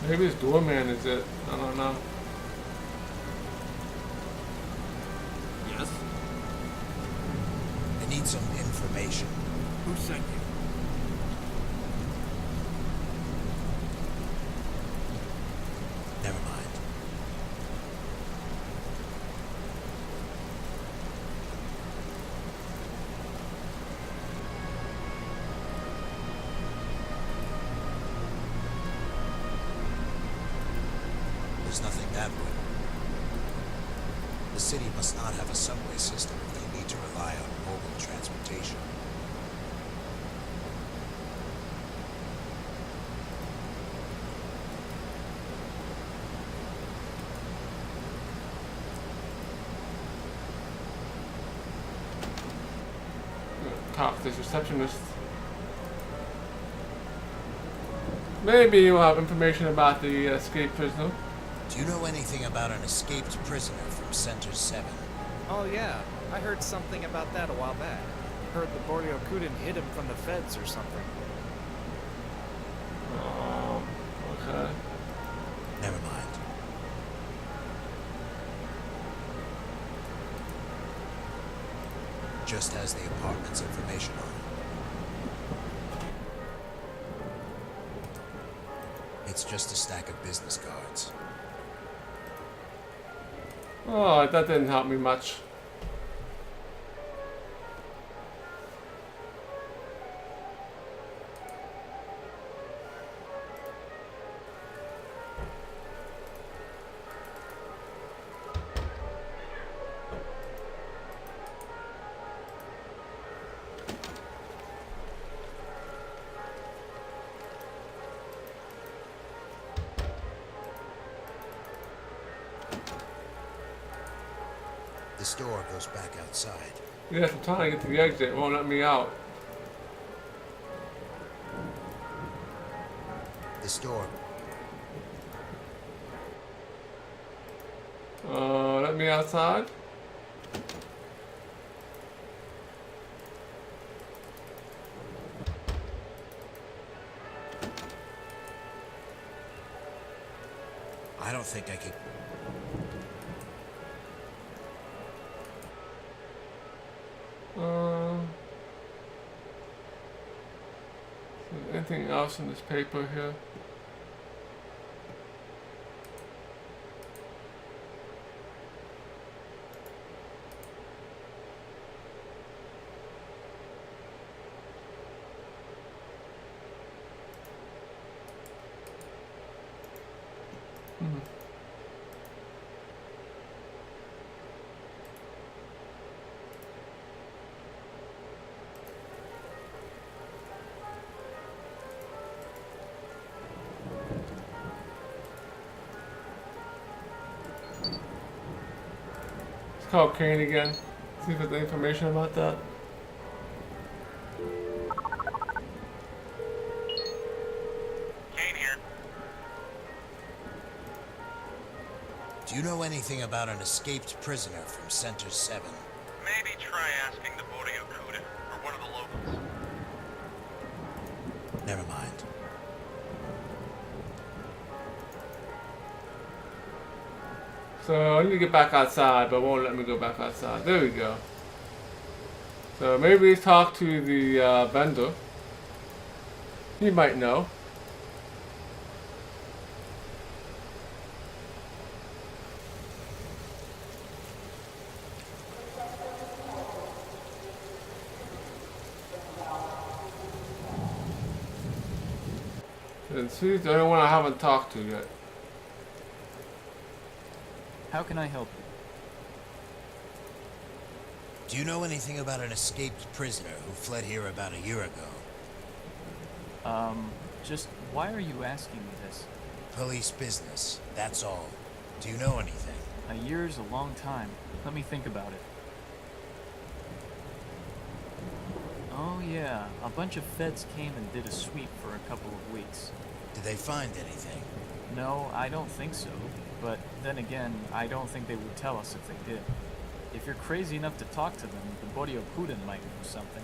Maybe this doorman is it. I don't know. Yes? I need some information. Who sent you? Never mind. There's nothing that way. The city must not have a subway system if they need to rely on mobile transportation. Talk to this receptionist. Maybe you'll have information about the escaped prisoner. Do you know anything about an escaped prisoner from Center 7? Oh yeah, I heard something about that a while back. Heard the Boryokuden hid him from the feds or something. Okay. Never mind. Just has the apartment's information on it. It's just a stack of business cards. Oh, that didn't help me much. This door goes back outside. Yes, I'm trying to get to the exit. It won't let me out. This door. Let me outside. I don't think I could. Anything else in this paper here? call Kane again. See if there's information about that. Kane here. Do you know anything about an escaped prisoner from Center 7? Maybe try asking the Boreo Kuda or one of the locals. Never mind. So I need to get back outside, but it won't let me go back outside. There we go. So maybe talk to the vendor. He might know. And she's the only one I haven't talked to yet. How can I help you? Do you know anything about an escaped prisoner who fled here about a year ago? Just why are you asking me this? Police business, that's all. Do you know anything? A year's a long time. Let me think about it. Oh yeah, a bunch of feds came and did a sweep for a couple of weeks. Did they find anything? No, I don't think so. But then again, I don't think they would tell us if they did. If you're crazy enough to talk to them, the Boreo Kuda might know something.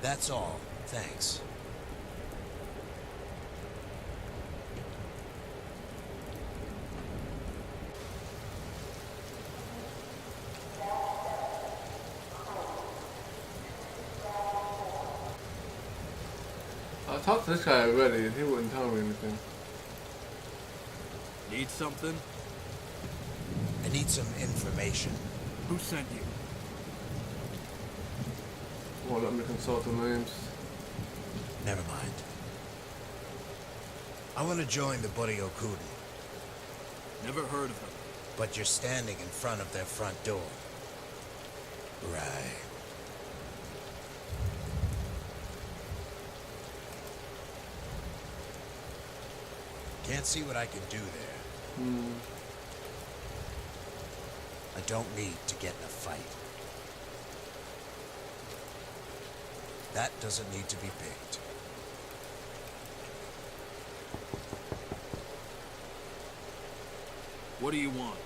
That's all. Thanks. I talked to this guy already and he wouldn't tell me anything. Need something? I need some information. Who sent you? Won't let me consult the names. Never mind. I want to join the Boreo Kuda. Never heard of them. But you're standing in front of their front door. Right. Can't see what I can do there. I don't need to get in a fight. That doesn't need to be picked. What do you want?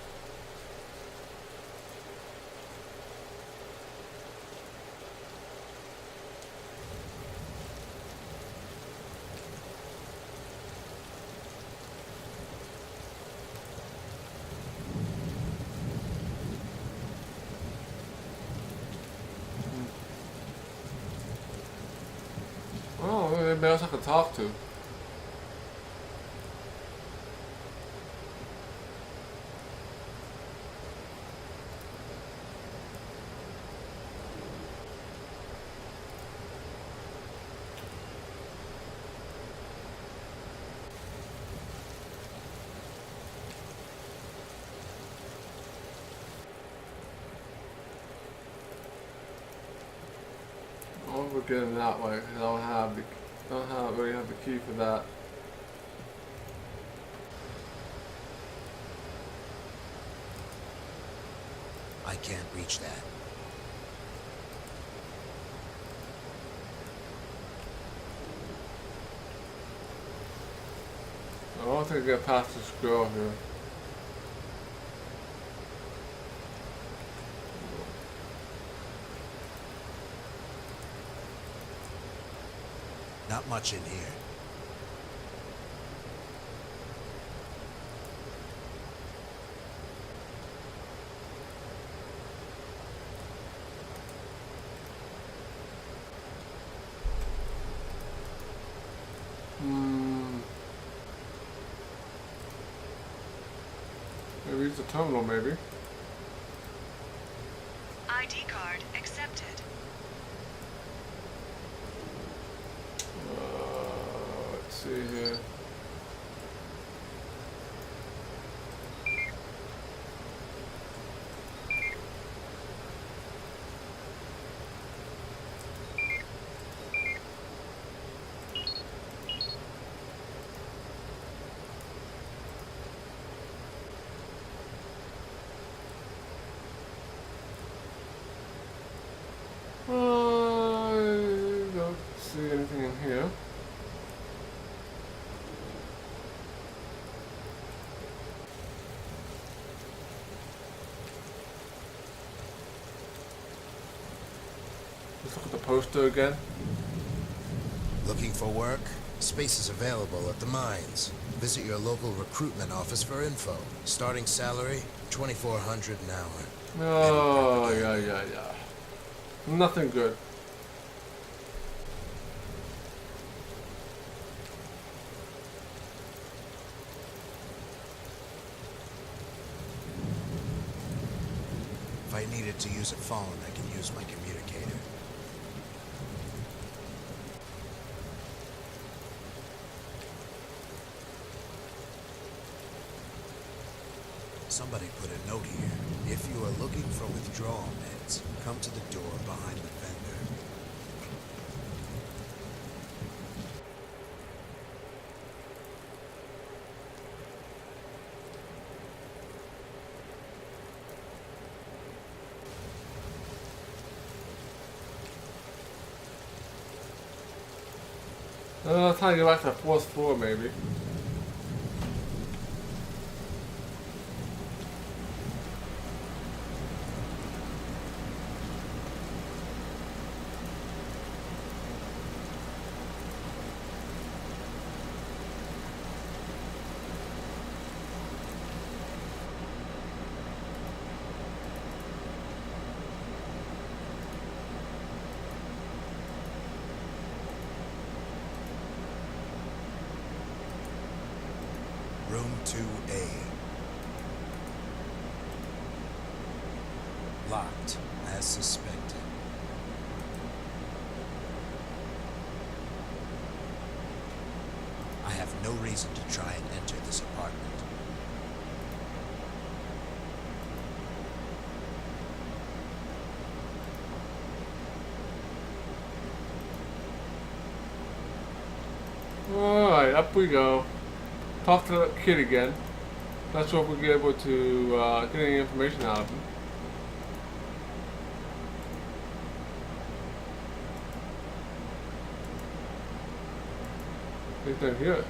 Oh, anybody else I could talk to. We're getting that way because I don't really have the key for that. I can't reach that. I don't think I get past this girl here. Not much in here. Maybe it's a terminal, maybe. ID card accepted. Let's see here. the poster again. Looking for work? Space is available at the mines. Visit your local recruitment office for info. Starting salary, $2,400 an hour. Oh, yeah. Nothing good. If I needed to use a phone, I can use my communicator. Somebody put a note here. If you are looking for withdrawal meds, come to the door behind the vendor. Time to get back to the fourth floor, maybe. Room 2A. Locked, as suspected. I have no reason to try and enter this apartment. Alright, up we go. Talk to the kid again. Not sure if we'll be able to get any information out of him. Anything here?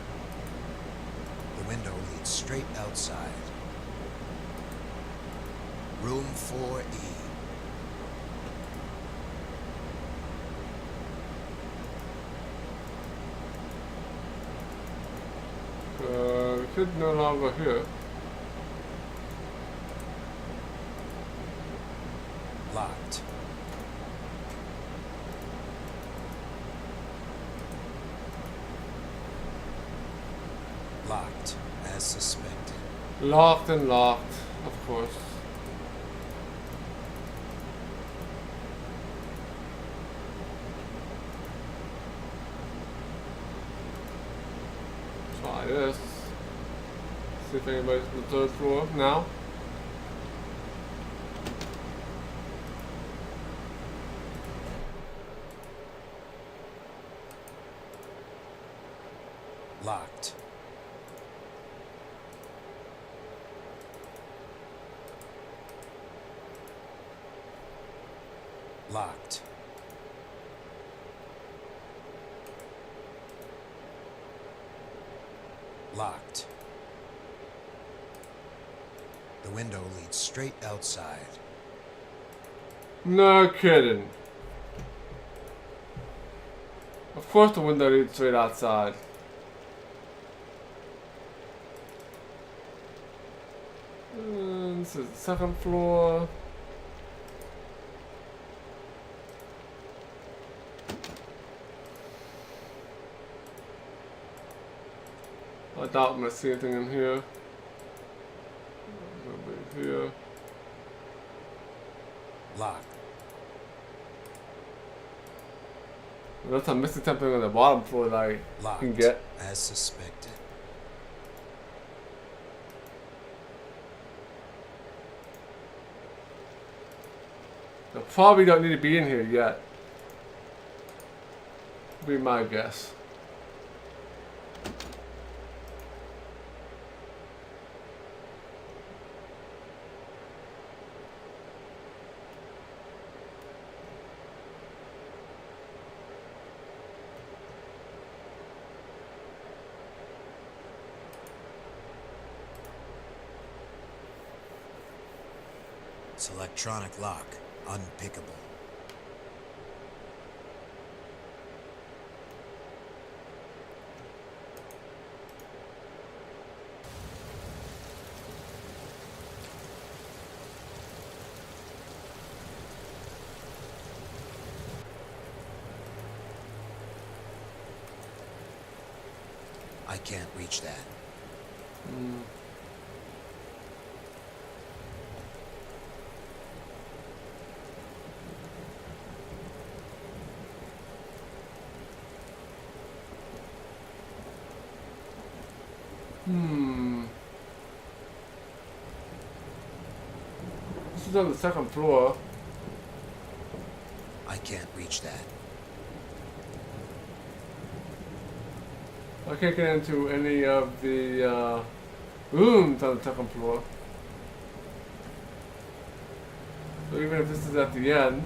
The window leads straight outside. Room 4E. Kid no longer here. Locked. Locked, as suspected. Locked and locked, of course. Try this. See if anybody's on the third floor now. Locked. Locked. Locked. The window leads straight outside. No kidding. Of course the window leads straight outside. This is the second floor. I doubt I'm gonna see anything in here. Nobody here. Locked. Unless I'm missing something on the bottom floor that I can get. As suspected. I probably don't need to be in here yet. Be my guess. It's electronic lock. Unpickable. I can't reach that. This is on the second floor. I can't reach that. I can't get into any of the rooms on the second floor. So even if this is at the end,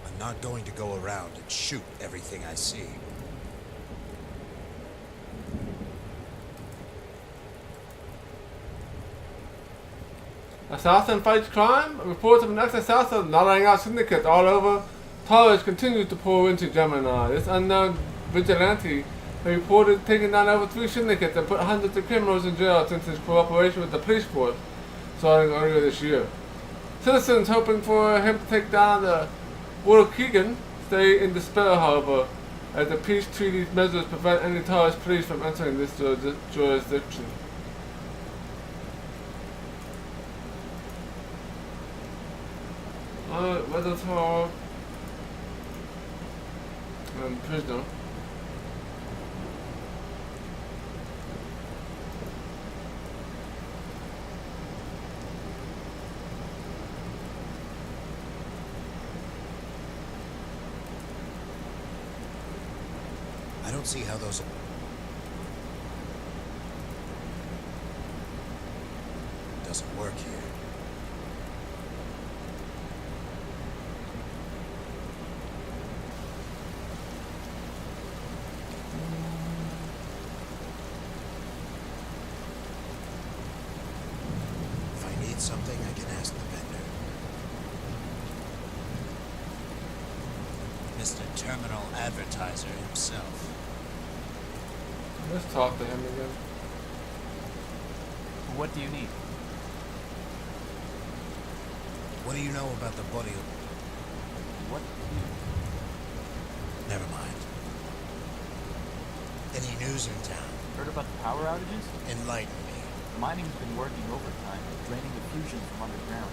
I'm not going to go around and shoot everything I see. assassin fights crime. Reports of an ex-assassin knotting out syndicates all over. Tourists continue to pour into Gemini. This unknown vigilante has reported taking down over 3 syndicates and put hundreds of criminals in jail since his cooperation with the police force starting earlier this year. Citizens hoping for him to take down the hercxena stay in despair, however, as the peace treaty measures prevent any tourist police from entering this jurisdiction. Weather tower and prisoner. I don't see how those... doesn't work here. If I need something, I can ask the vendor. Mr. Terminal Advertiser himself. Let's talk to him again. What do you need? What do you know about the body of... What? Never mind. Any news in town? Heard about the power outages? Enlighten me. Mining's been working overtime, draining the fusion from underground.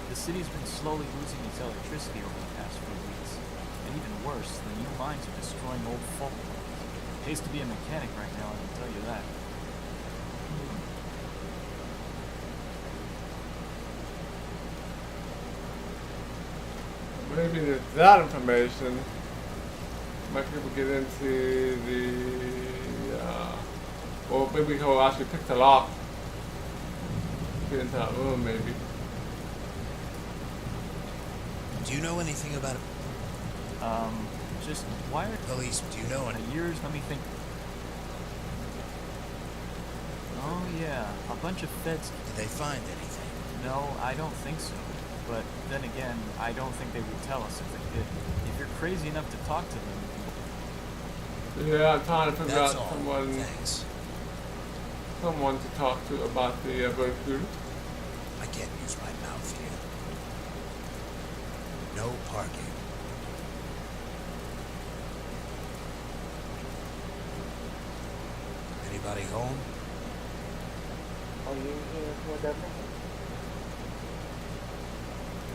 The city's been slowly losing its electricity over the past few weeks. And even worse, the new mines are destroying old folk. Pays to be a mechanic right now, I can tell you that. Maybe with that information, might be able to get into the, or maybe he'll actually pick the lock. Get into that room, maybe. Do you know anything about it? Just why are Police, do you know any? years? Let me think. Oh yeah, a bunch of feds. Did they find anything? No, I don't think so. But then again, I don't think they would tell us if they did. If you're crazy enough to talk to them. Yeah, I'm trying to figure That's out all. someone to talk to about the hercxena. I can't use my mouth here. No parking. Anybody home? Are you here for the man?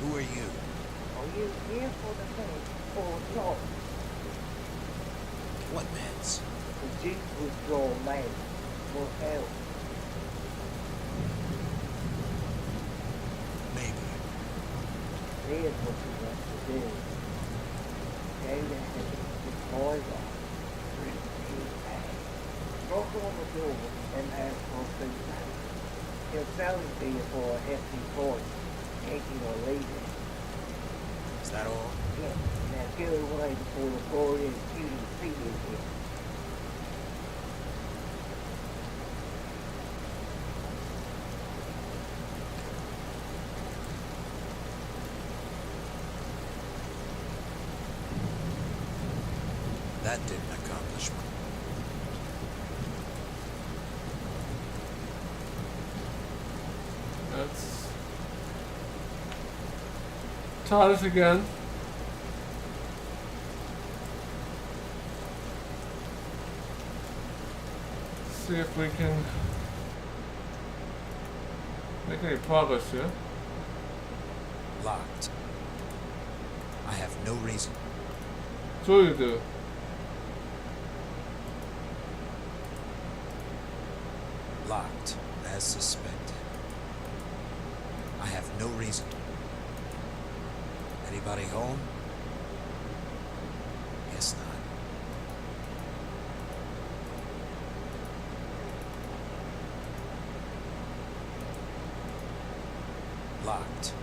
Who are you? Are you here for the man or not? What meds? The juice withdrawal man will help. Maybe. Here's what you want to do. Go to his boiler. Drink his bag. Knock on the door and ask for food. He'll sell it to you for a hefty price. Take it or leave it. Is that all? Yeah. Now go away before the boy and cutie see you here. That didn't accomplish much. Let's try this again. see if we can make any progress here. Locked. I have no reason. Sure you do. Locked, as suspected. I have no reason. Anybody home? Guess not. Locked.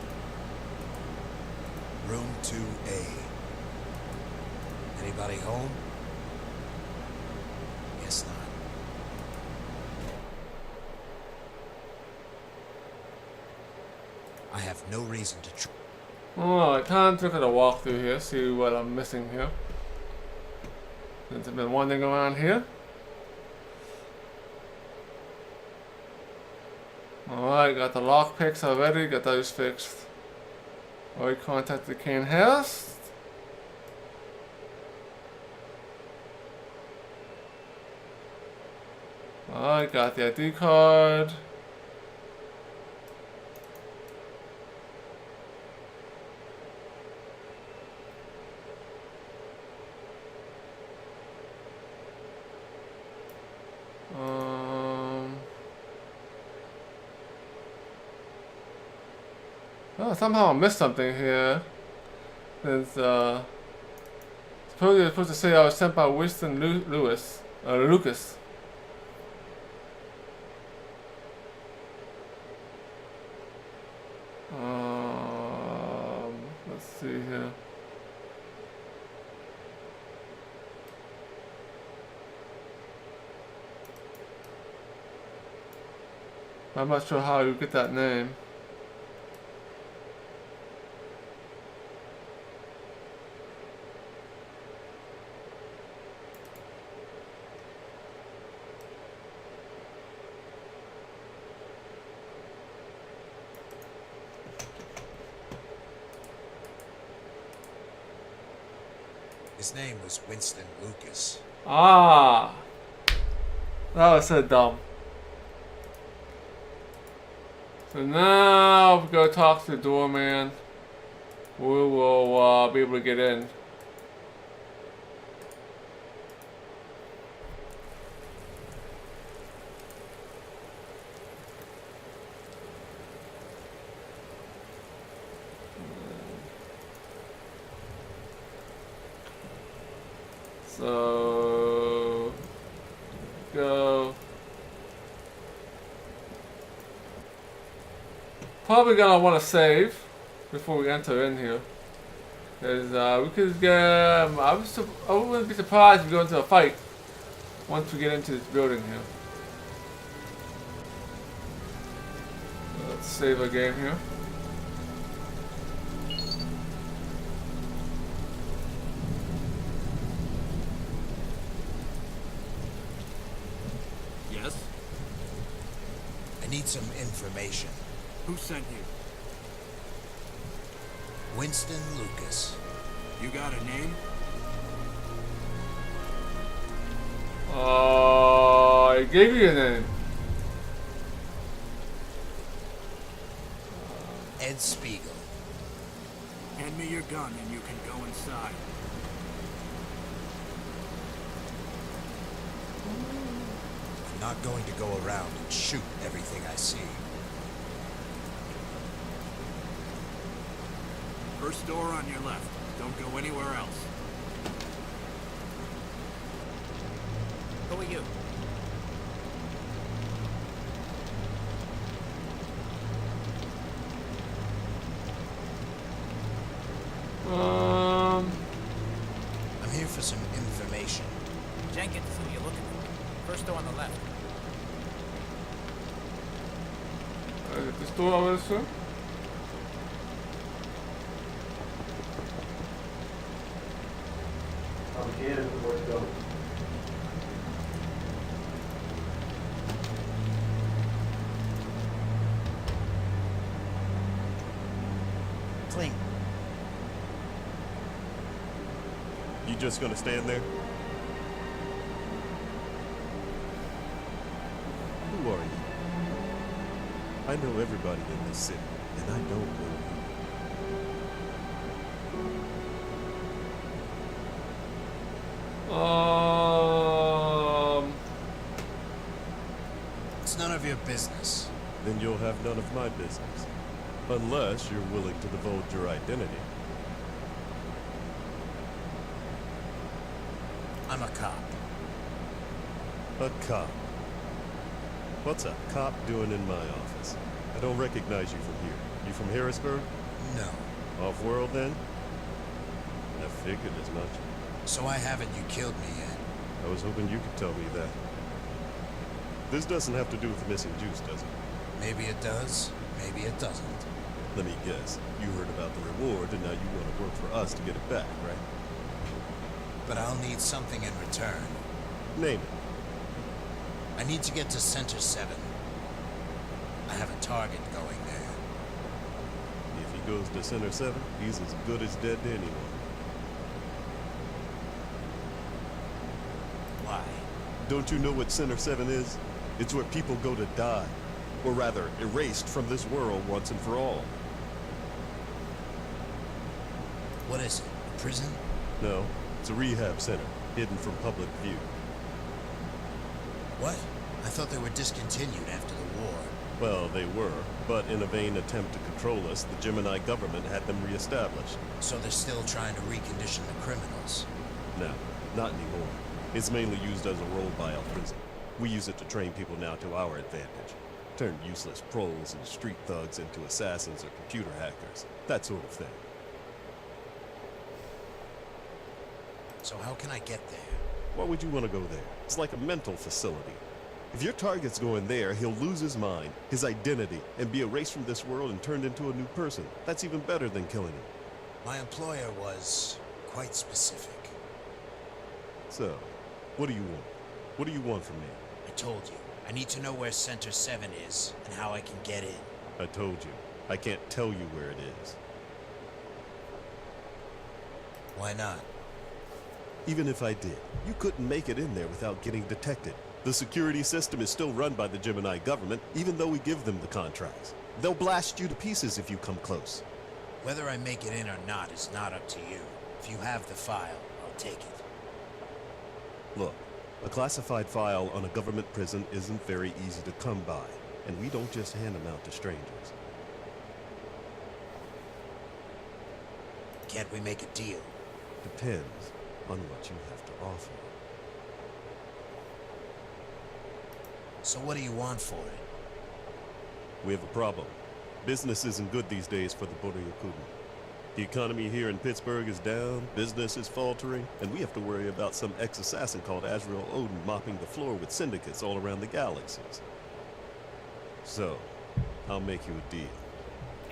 Room 2A. Anybody home? Guess not. I have no reason to Alright, time to look at a walkthrough here, see what I'm missing here. Since I've been wandering around here. Alright, got the lockpicks already, got those fixed. Already contacted Kane House. Alright, got the ID card. Oh, somehow I missed something here. Since, supposedly it's supposed to say I was sent by Winston Lucas. Let's see here. I'm not sure how you get that name. His name was Winston Lucas. Ah! That was so dumb. So now we go talk to the doorman. We will be able to get in. So go. Probably gonna want to save before we enter in here, because we could get. I wouldn't be surprised if we go into a fight once we get into this building here. Let's save our game here. Yes? I need some information. Who sent you? Winston Lucas. You got a name? I gave you a name. Ed Spiegel. Hand me your gun and you can go inside. I'm not going to go around and shoot everything I see. First door on your left. Don't go anywhere else. Who are you? I'm here for some information. Jenkins, who you looking for? First door on the left. Is it this door over there? Clean. You just gonna stand there? Who are you? I know everybody in this city, and I don't know you. It's none of your business. Then you'll have none of my business. Unless you're willing to divulge your identity. I'm a cop. A cop? What's a cop doing in my office? I don't recognize you from here. You from Harrisburg? No. Off-world, then? I figured as much. So why haven't you killed me yet? I was hoping you could tell me that. This doesn't have to do with the missing juice, does it? Maybe it does, maybe it doesn't. Let me guess. You heard about the reward, and now you want to work for us to get it back, right? But I'll need something in return. Name it. I need to get to Center 7. I have a target going there. If he goes to Center 7, he's as good as dead to anyone. Why? Don't you know what Center 7 is? It's where people go to die. Or rather, erased from this world once and for all. What is it? A prison? No, it's a rehab center, hidden from public view. What? I thought they were discontinued after the war. Well, they were, but in a vain attempt to control us, the Gemini government had them reestablished. So they're still trying to recondition the criminals? No, not anymore. It's mainly used as a roll-by prison. We use it to train people now to our advantage. Turn useless proles and street thugs into assassins or computer hackers. That sort of thing. So how can I get there? Why would you want to go there? It's like a mental facility. If your target's going there, he'll lose his mind, his identity, and be erased from this world and turned into a new person. That's even better than killing him. My employer was quite specific. So, what do you want? What do you want from me? I told you. I need to know where Center 7 is and how I can get in. I told you. I can't tell you where it is. Why not? Even if I did, you couldn't make it in there without getting detected. The security system is still run by the Gemini government, even though we give them the contracts. They'll blast you to pieces if you come close. Whether I make it in or not is not up to you. If you have the file, I'll take it. Look, a classified file on a government prison isn't very easy to come by, and we don't just hand them out to strangers. Can't we make a deal? Depends on what you have to offer. So what do you want for it? We have a problem. Business isn't good these days for the Boryo-Kuden. The economy here in Pittsburgh is down, business is faltering, and we have to worry about some ex-assassin called Azrael Odin mopping the floor with syndicates all around the galaxies. So, I'll make you a deal.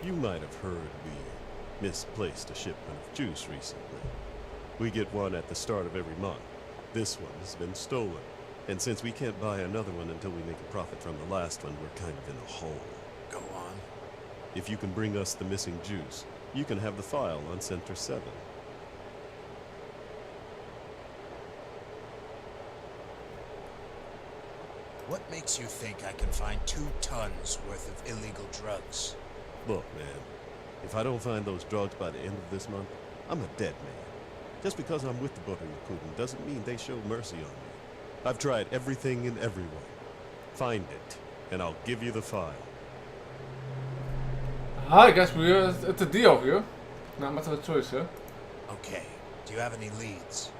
You might have heard we misplaced a shipment of juice recently. We get one at the start of every month. This one's been stolen. And since we can't buy another one until we make a profit from the last one, we're kind of in a hole. Go on. If you can bring us the missing juice, you can have the file on Center 7. What makes you think I can find 2 tons worth of illegal drugs? Look, man, if I don't find those drugs by the end of this month, I'm a dead man. Just because I'm with the Boryo-Kuden doesn't mean they show mercy on me. I've tried everything and everyone. Find it, and I'll give you the file. I guess it's a deal here. Not much of a choice here. Okay. Do you have any leads?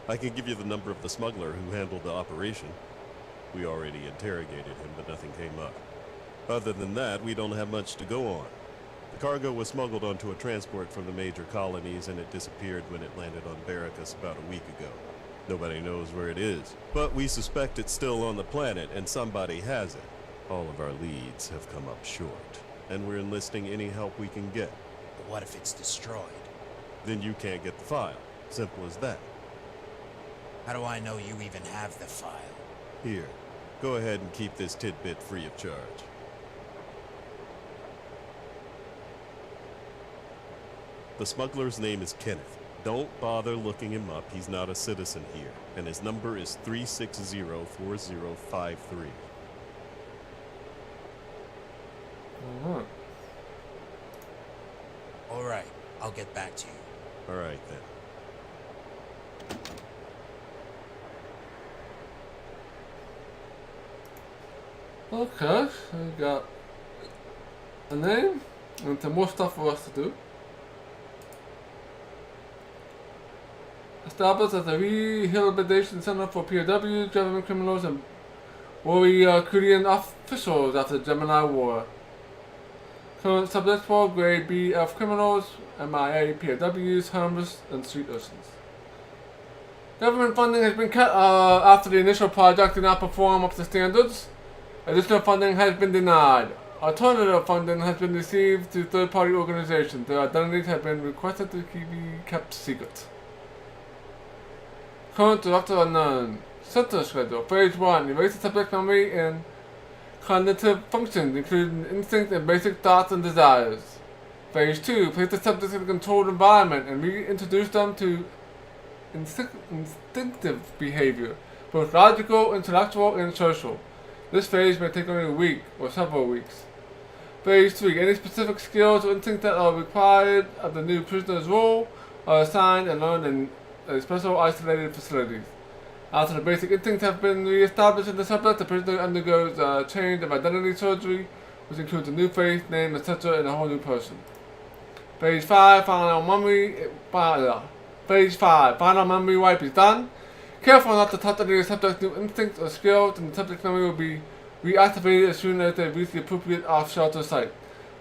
I can give you the number of the smuggler who handled the operation. We already interrogated him, but nothing came up. Other than that, we don't have much to go on. The cargo was smuggled onto a transport from the major colonies, and it disappeared when it landed on Barracus about a week ago. Nobody knows where it is, but we suspect it's still on the planet, and somebody has it. All of our leads have come up short, and we're enlisting any help we can get. But what if it's destroyed? Then you can't get the file. Simple as that. How do I know you even have the file? Here, go ahead and keep this tidbit free of charge. The smuggler's name is Kenneth. Don't bother looking him up. He's not a citizen here, and his number is 360-4053. Alright. All right, I'll get back to you. All right, then. Okay, so we got a name and some more stuff for us to do. Established as a rehabilitation center for POWs, government criminals, and warrior Korean officials after the Gemini War. Current subject for grade BF criminals, MIA, POWs, homeless, and street urchins. Government funding has been cut after the initial project did not perform up to standards. Additional funding has been denied. Alternative funding has been received through third-party organizations. Their identities have been requested to be kept secret. Current director unknown. Center schedule. Phase 1. Erase the subject memory and cognitive functions, including instincts and basic thoughts and desires. Phase 2. Place the subject in a controlled environment and reintroduce them to instinctive behavior, both logical, intellectual, and social. This phase may take only a week or several weeks. Phase 3. Any specific skills or instincts that are required of the new prisoner's role are assigned and learned in special isolated facilities. After the basic instincts have been re-established in the subject, the prisoner undergoes a change of identity surgery, which includes a new face, name, etc., and a whole new person. Phase 5. Final memory wipe is done. Careful not to touch any of the subject's new instincts or skills, and the subject's memory will be reactivated as soon as they reach the appropriate off-shelter site.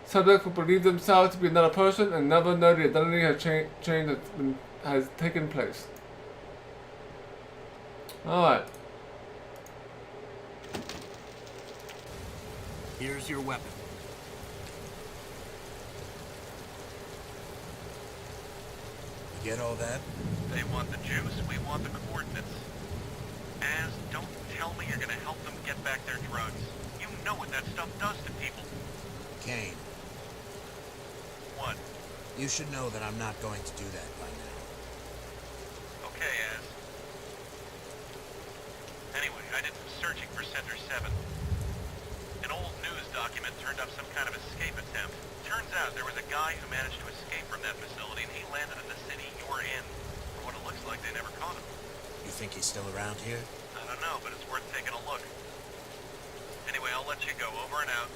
Subjects will believe themselves to be another person and never know the identity has taken place. Alright. Here's your weapon. You get all that? They want the juice, we want the coordinates. Az, don't tell me you're gonna help them get back their drugs. You know what that stuff does to people. Kane. What? You should know that I'm not going to do that by now. Okay, Az. Anyway, I did some searching for Center 7. An old news document turned up some kind of escape attempt. Turns out there was a guy who managed to escape from that facility, and he landed in the city you're in. From what it looks like, they never caught him. You think he's still around here? I don't know, but it's worth taking a look. Anyway, I'll let you go. Over and out.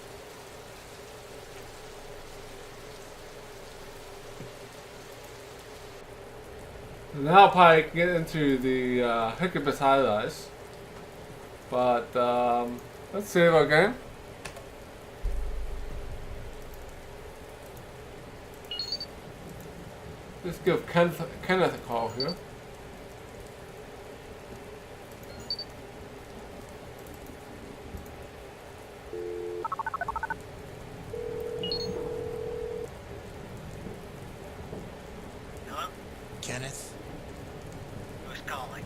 Now I'll probably get into the Hiccups highlights. But let's save our game. Let's give Kenneth a call here. Hello? Kenneth? Who's calling?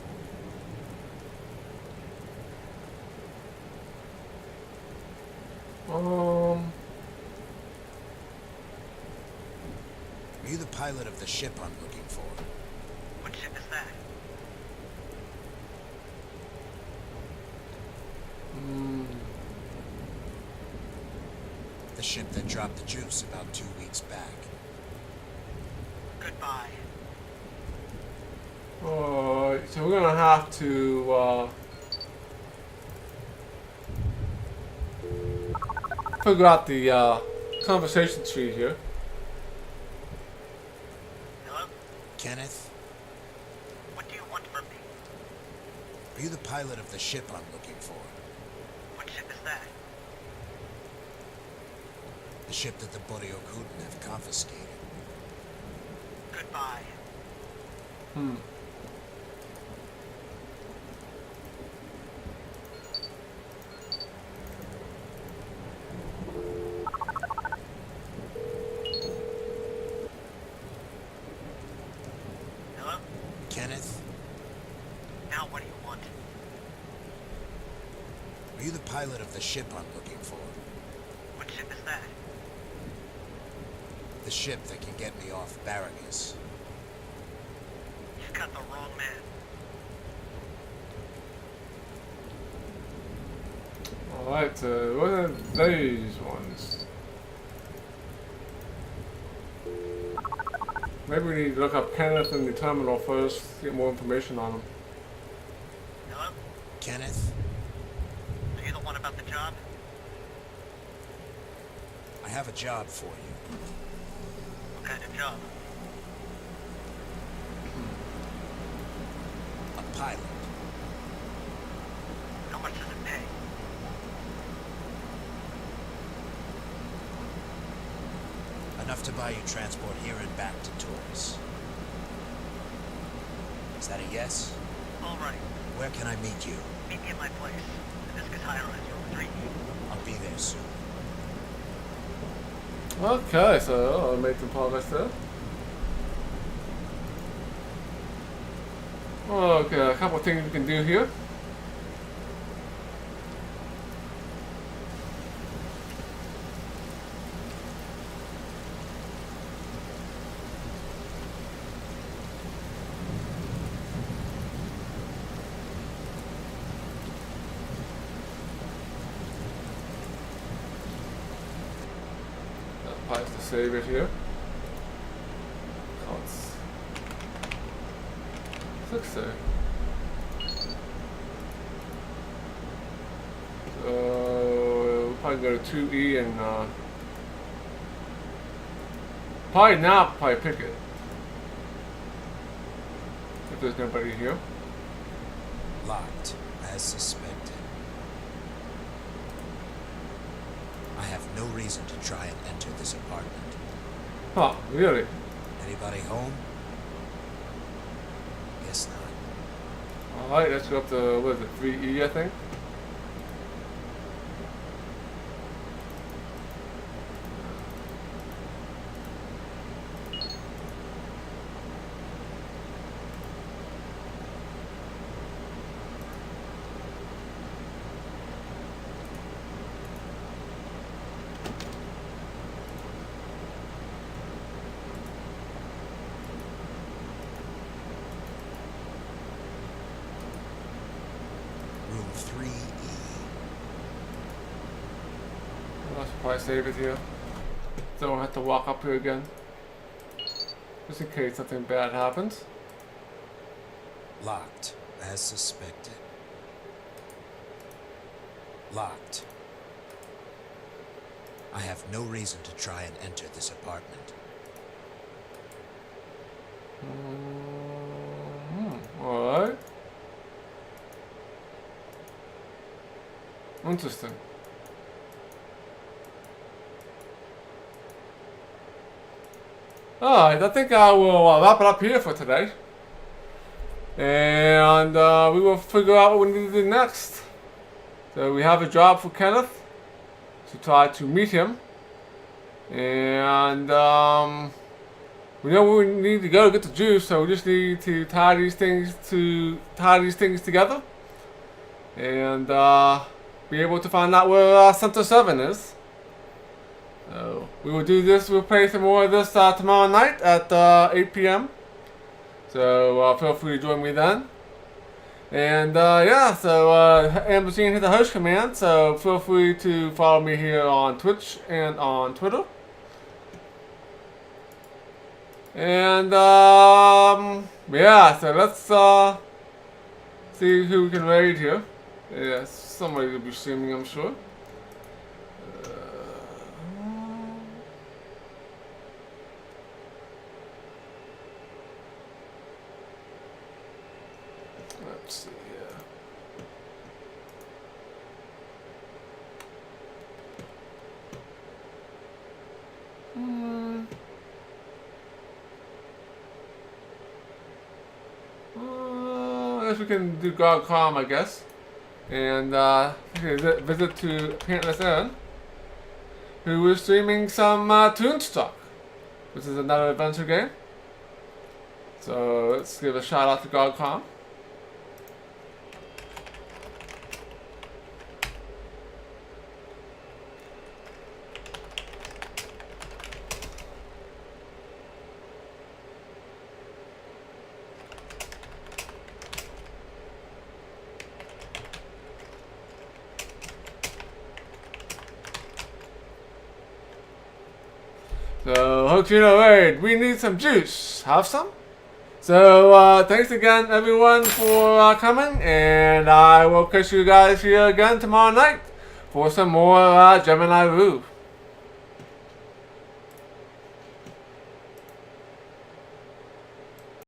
Are you the pilot of the ship I'm looking for? What ship is that? The ship that dropped the juice about 2 weeks back. Goodbye. Alright, so we're gonna have to figure out the conversation tree here. Hello? Kenneth? What do you want from me? Are you the pilot of the ship I'm looking for? What ship is that? The ship that the Boryokuden have confiscated. Goodbye. Hello? Kenneth? Now what do you want? Are you the pilot of the ship I'm looking for? What ship is that? The ship that can get me off Barragus. got the wrong man. Alright, so what are these ones? Maybe we need to look up Kenneth in the terminal first, get more information on him. Hello? Kenneth, Are you the one about the job? I have a job for you. What kind of job? A pilot. How much does it pay? Enough to buy you transport here and back to Taurus. Is that a yes? All right. Where can I meet you? Meet me at my place. And this gets higher on your 3. I'll be there soon. Okay, so I'll make some progress there. Okay, a couple things we can do here. Applies to save it here. Let's click save. We'll probably go to 2E and probably now probably pick it. If there's nobody here. Locked, as suspected. I have no reason to try and enter this apartment. Huh, really? Anybody home? Guess not. Alright, let's go up to, what is it, 3E I think? Room 3E. I'll probably save it here. So I don't have to walk up here again. Just in case something bad happens. Locked, as suspected. Locked. I have no reason to try and enter this apartment. Alright. Interesting. Alright, I think I will wrap it up here for today. And we will figure out what we need to do next. So we have a job for Kenneth to try to meet him. And we know where we need to go to get the juice, so we just need to tie these things together. And be able to find out where Center 7 is. So we will do this, we'll play some more of this tomorrow night at 8 p.m. So feel free to join me then. And yeah, so Amberstein hit the host command, so feel free to follow me here on Twitch and on Twitter. And yeah, so let's see who we can raid here. Yeah, somebody will be streaming, I'm sure. Let's see here. I guess we can do God.com, I guess. And visit to Pantless Aaron, who is streaming some Toonstruck, which is another adventure game. So let's give a shout out to God.com. hercxena raid. We need some juice. Have some? So, thanks again, everyone, for coming, and I will catch you guys here again tomorrow night for some more Gemini Rue.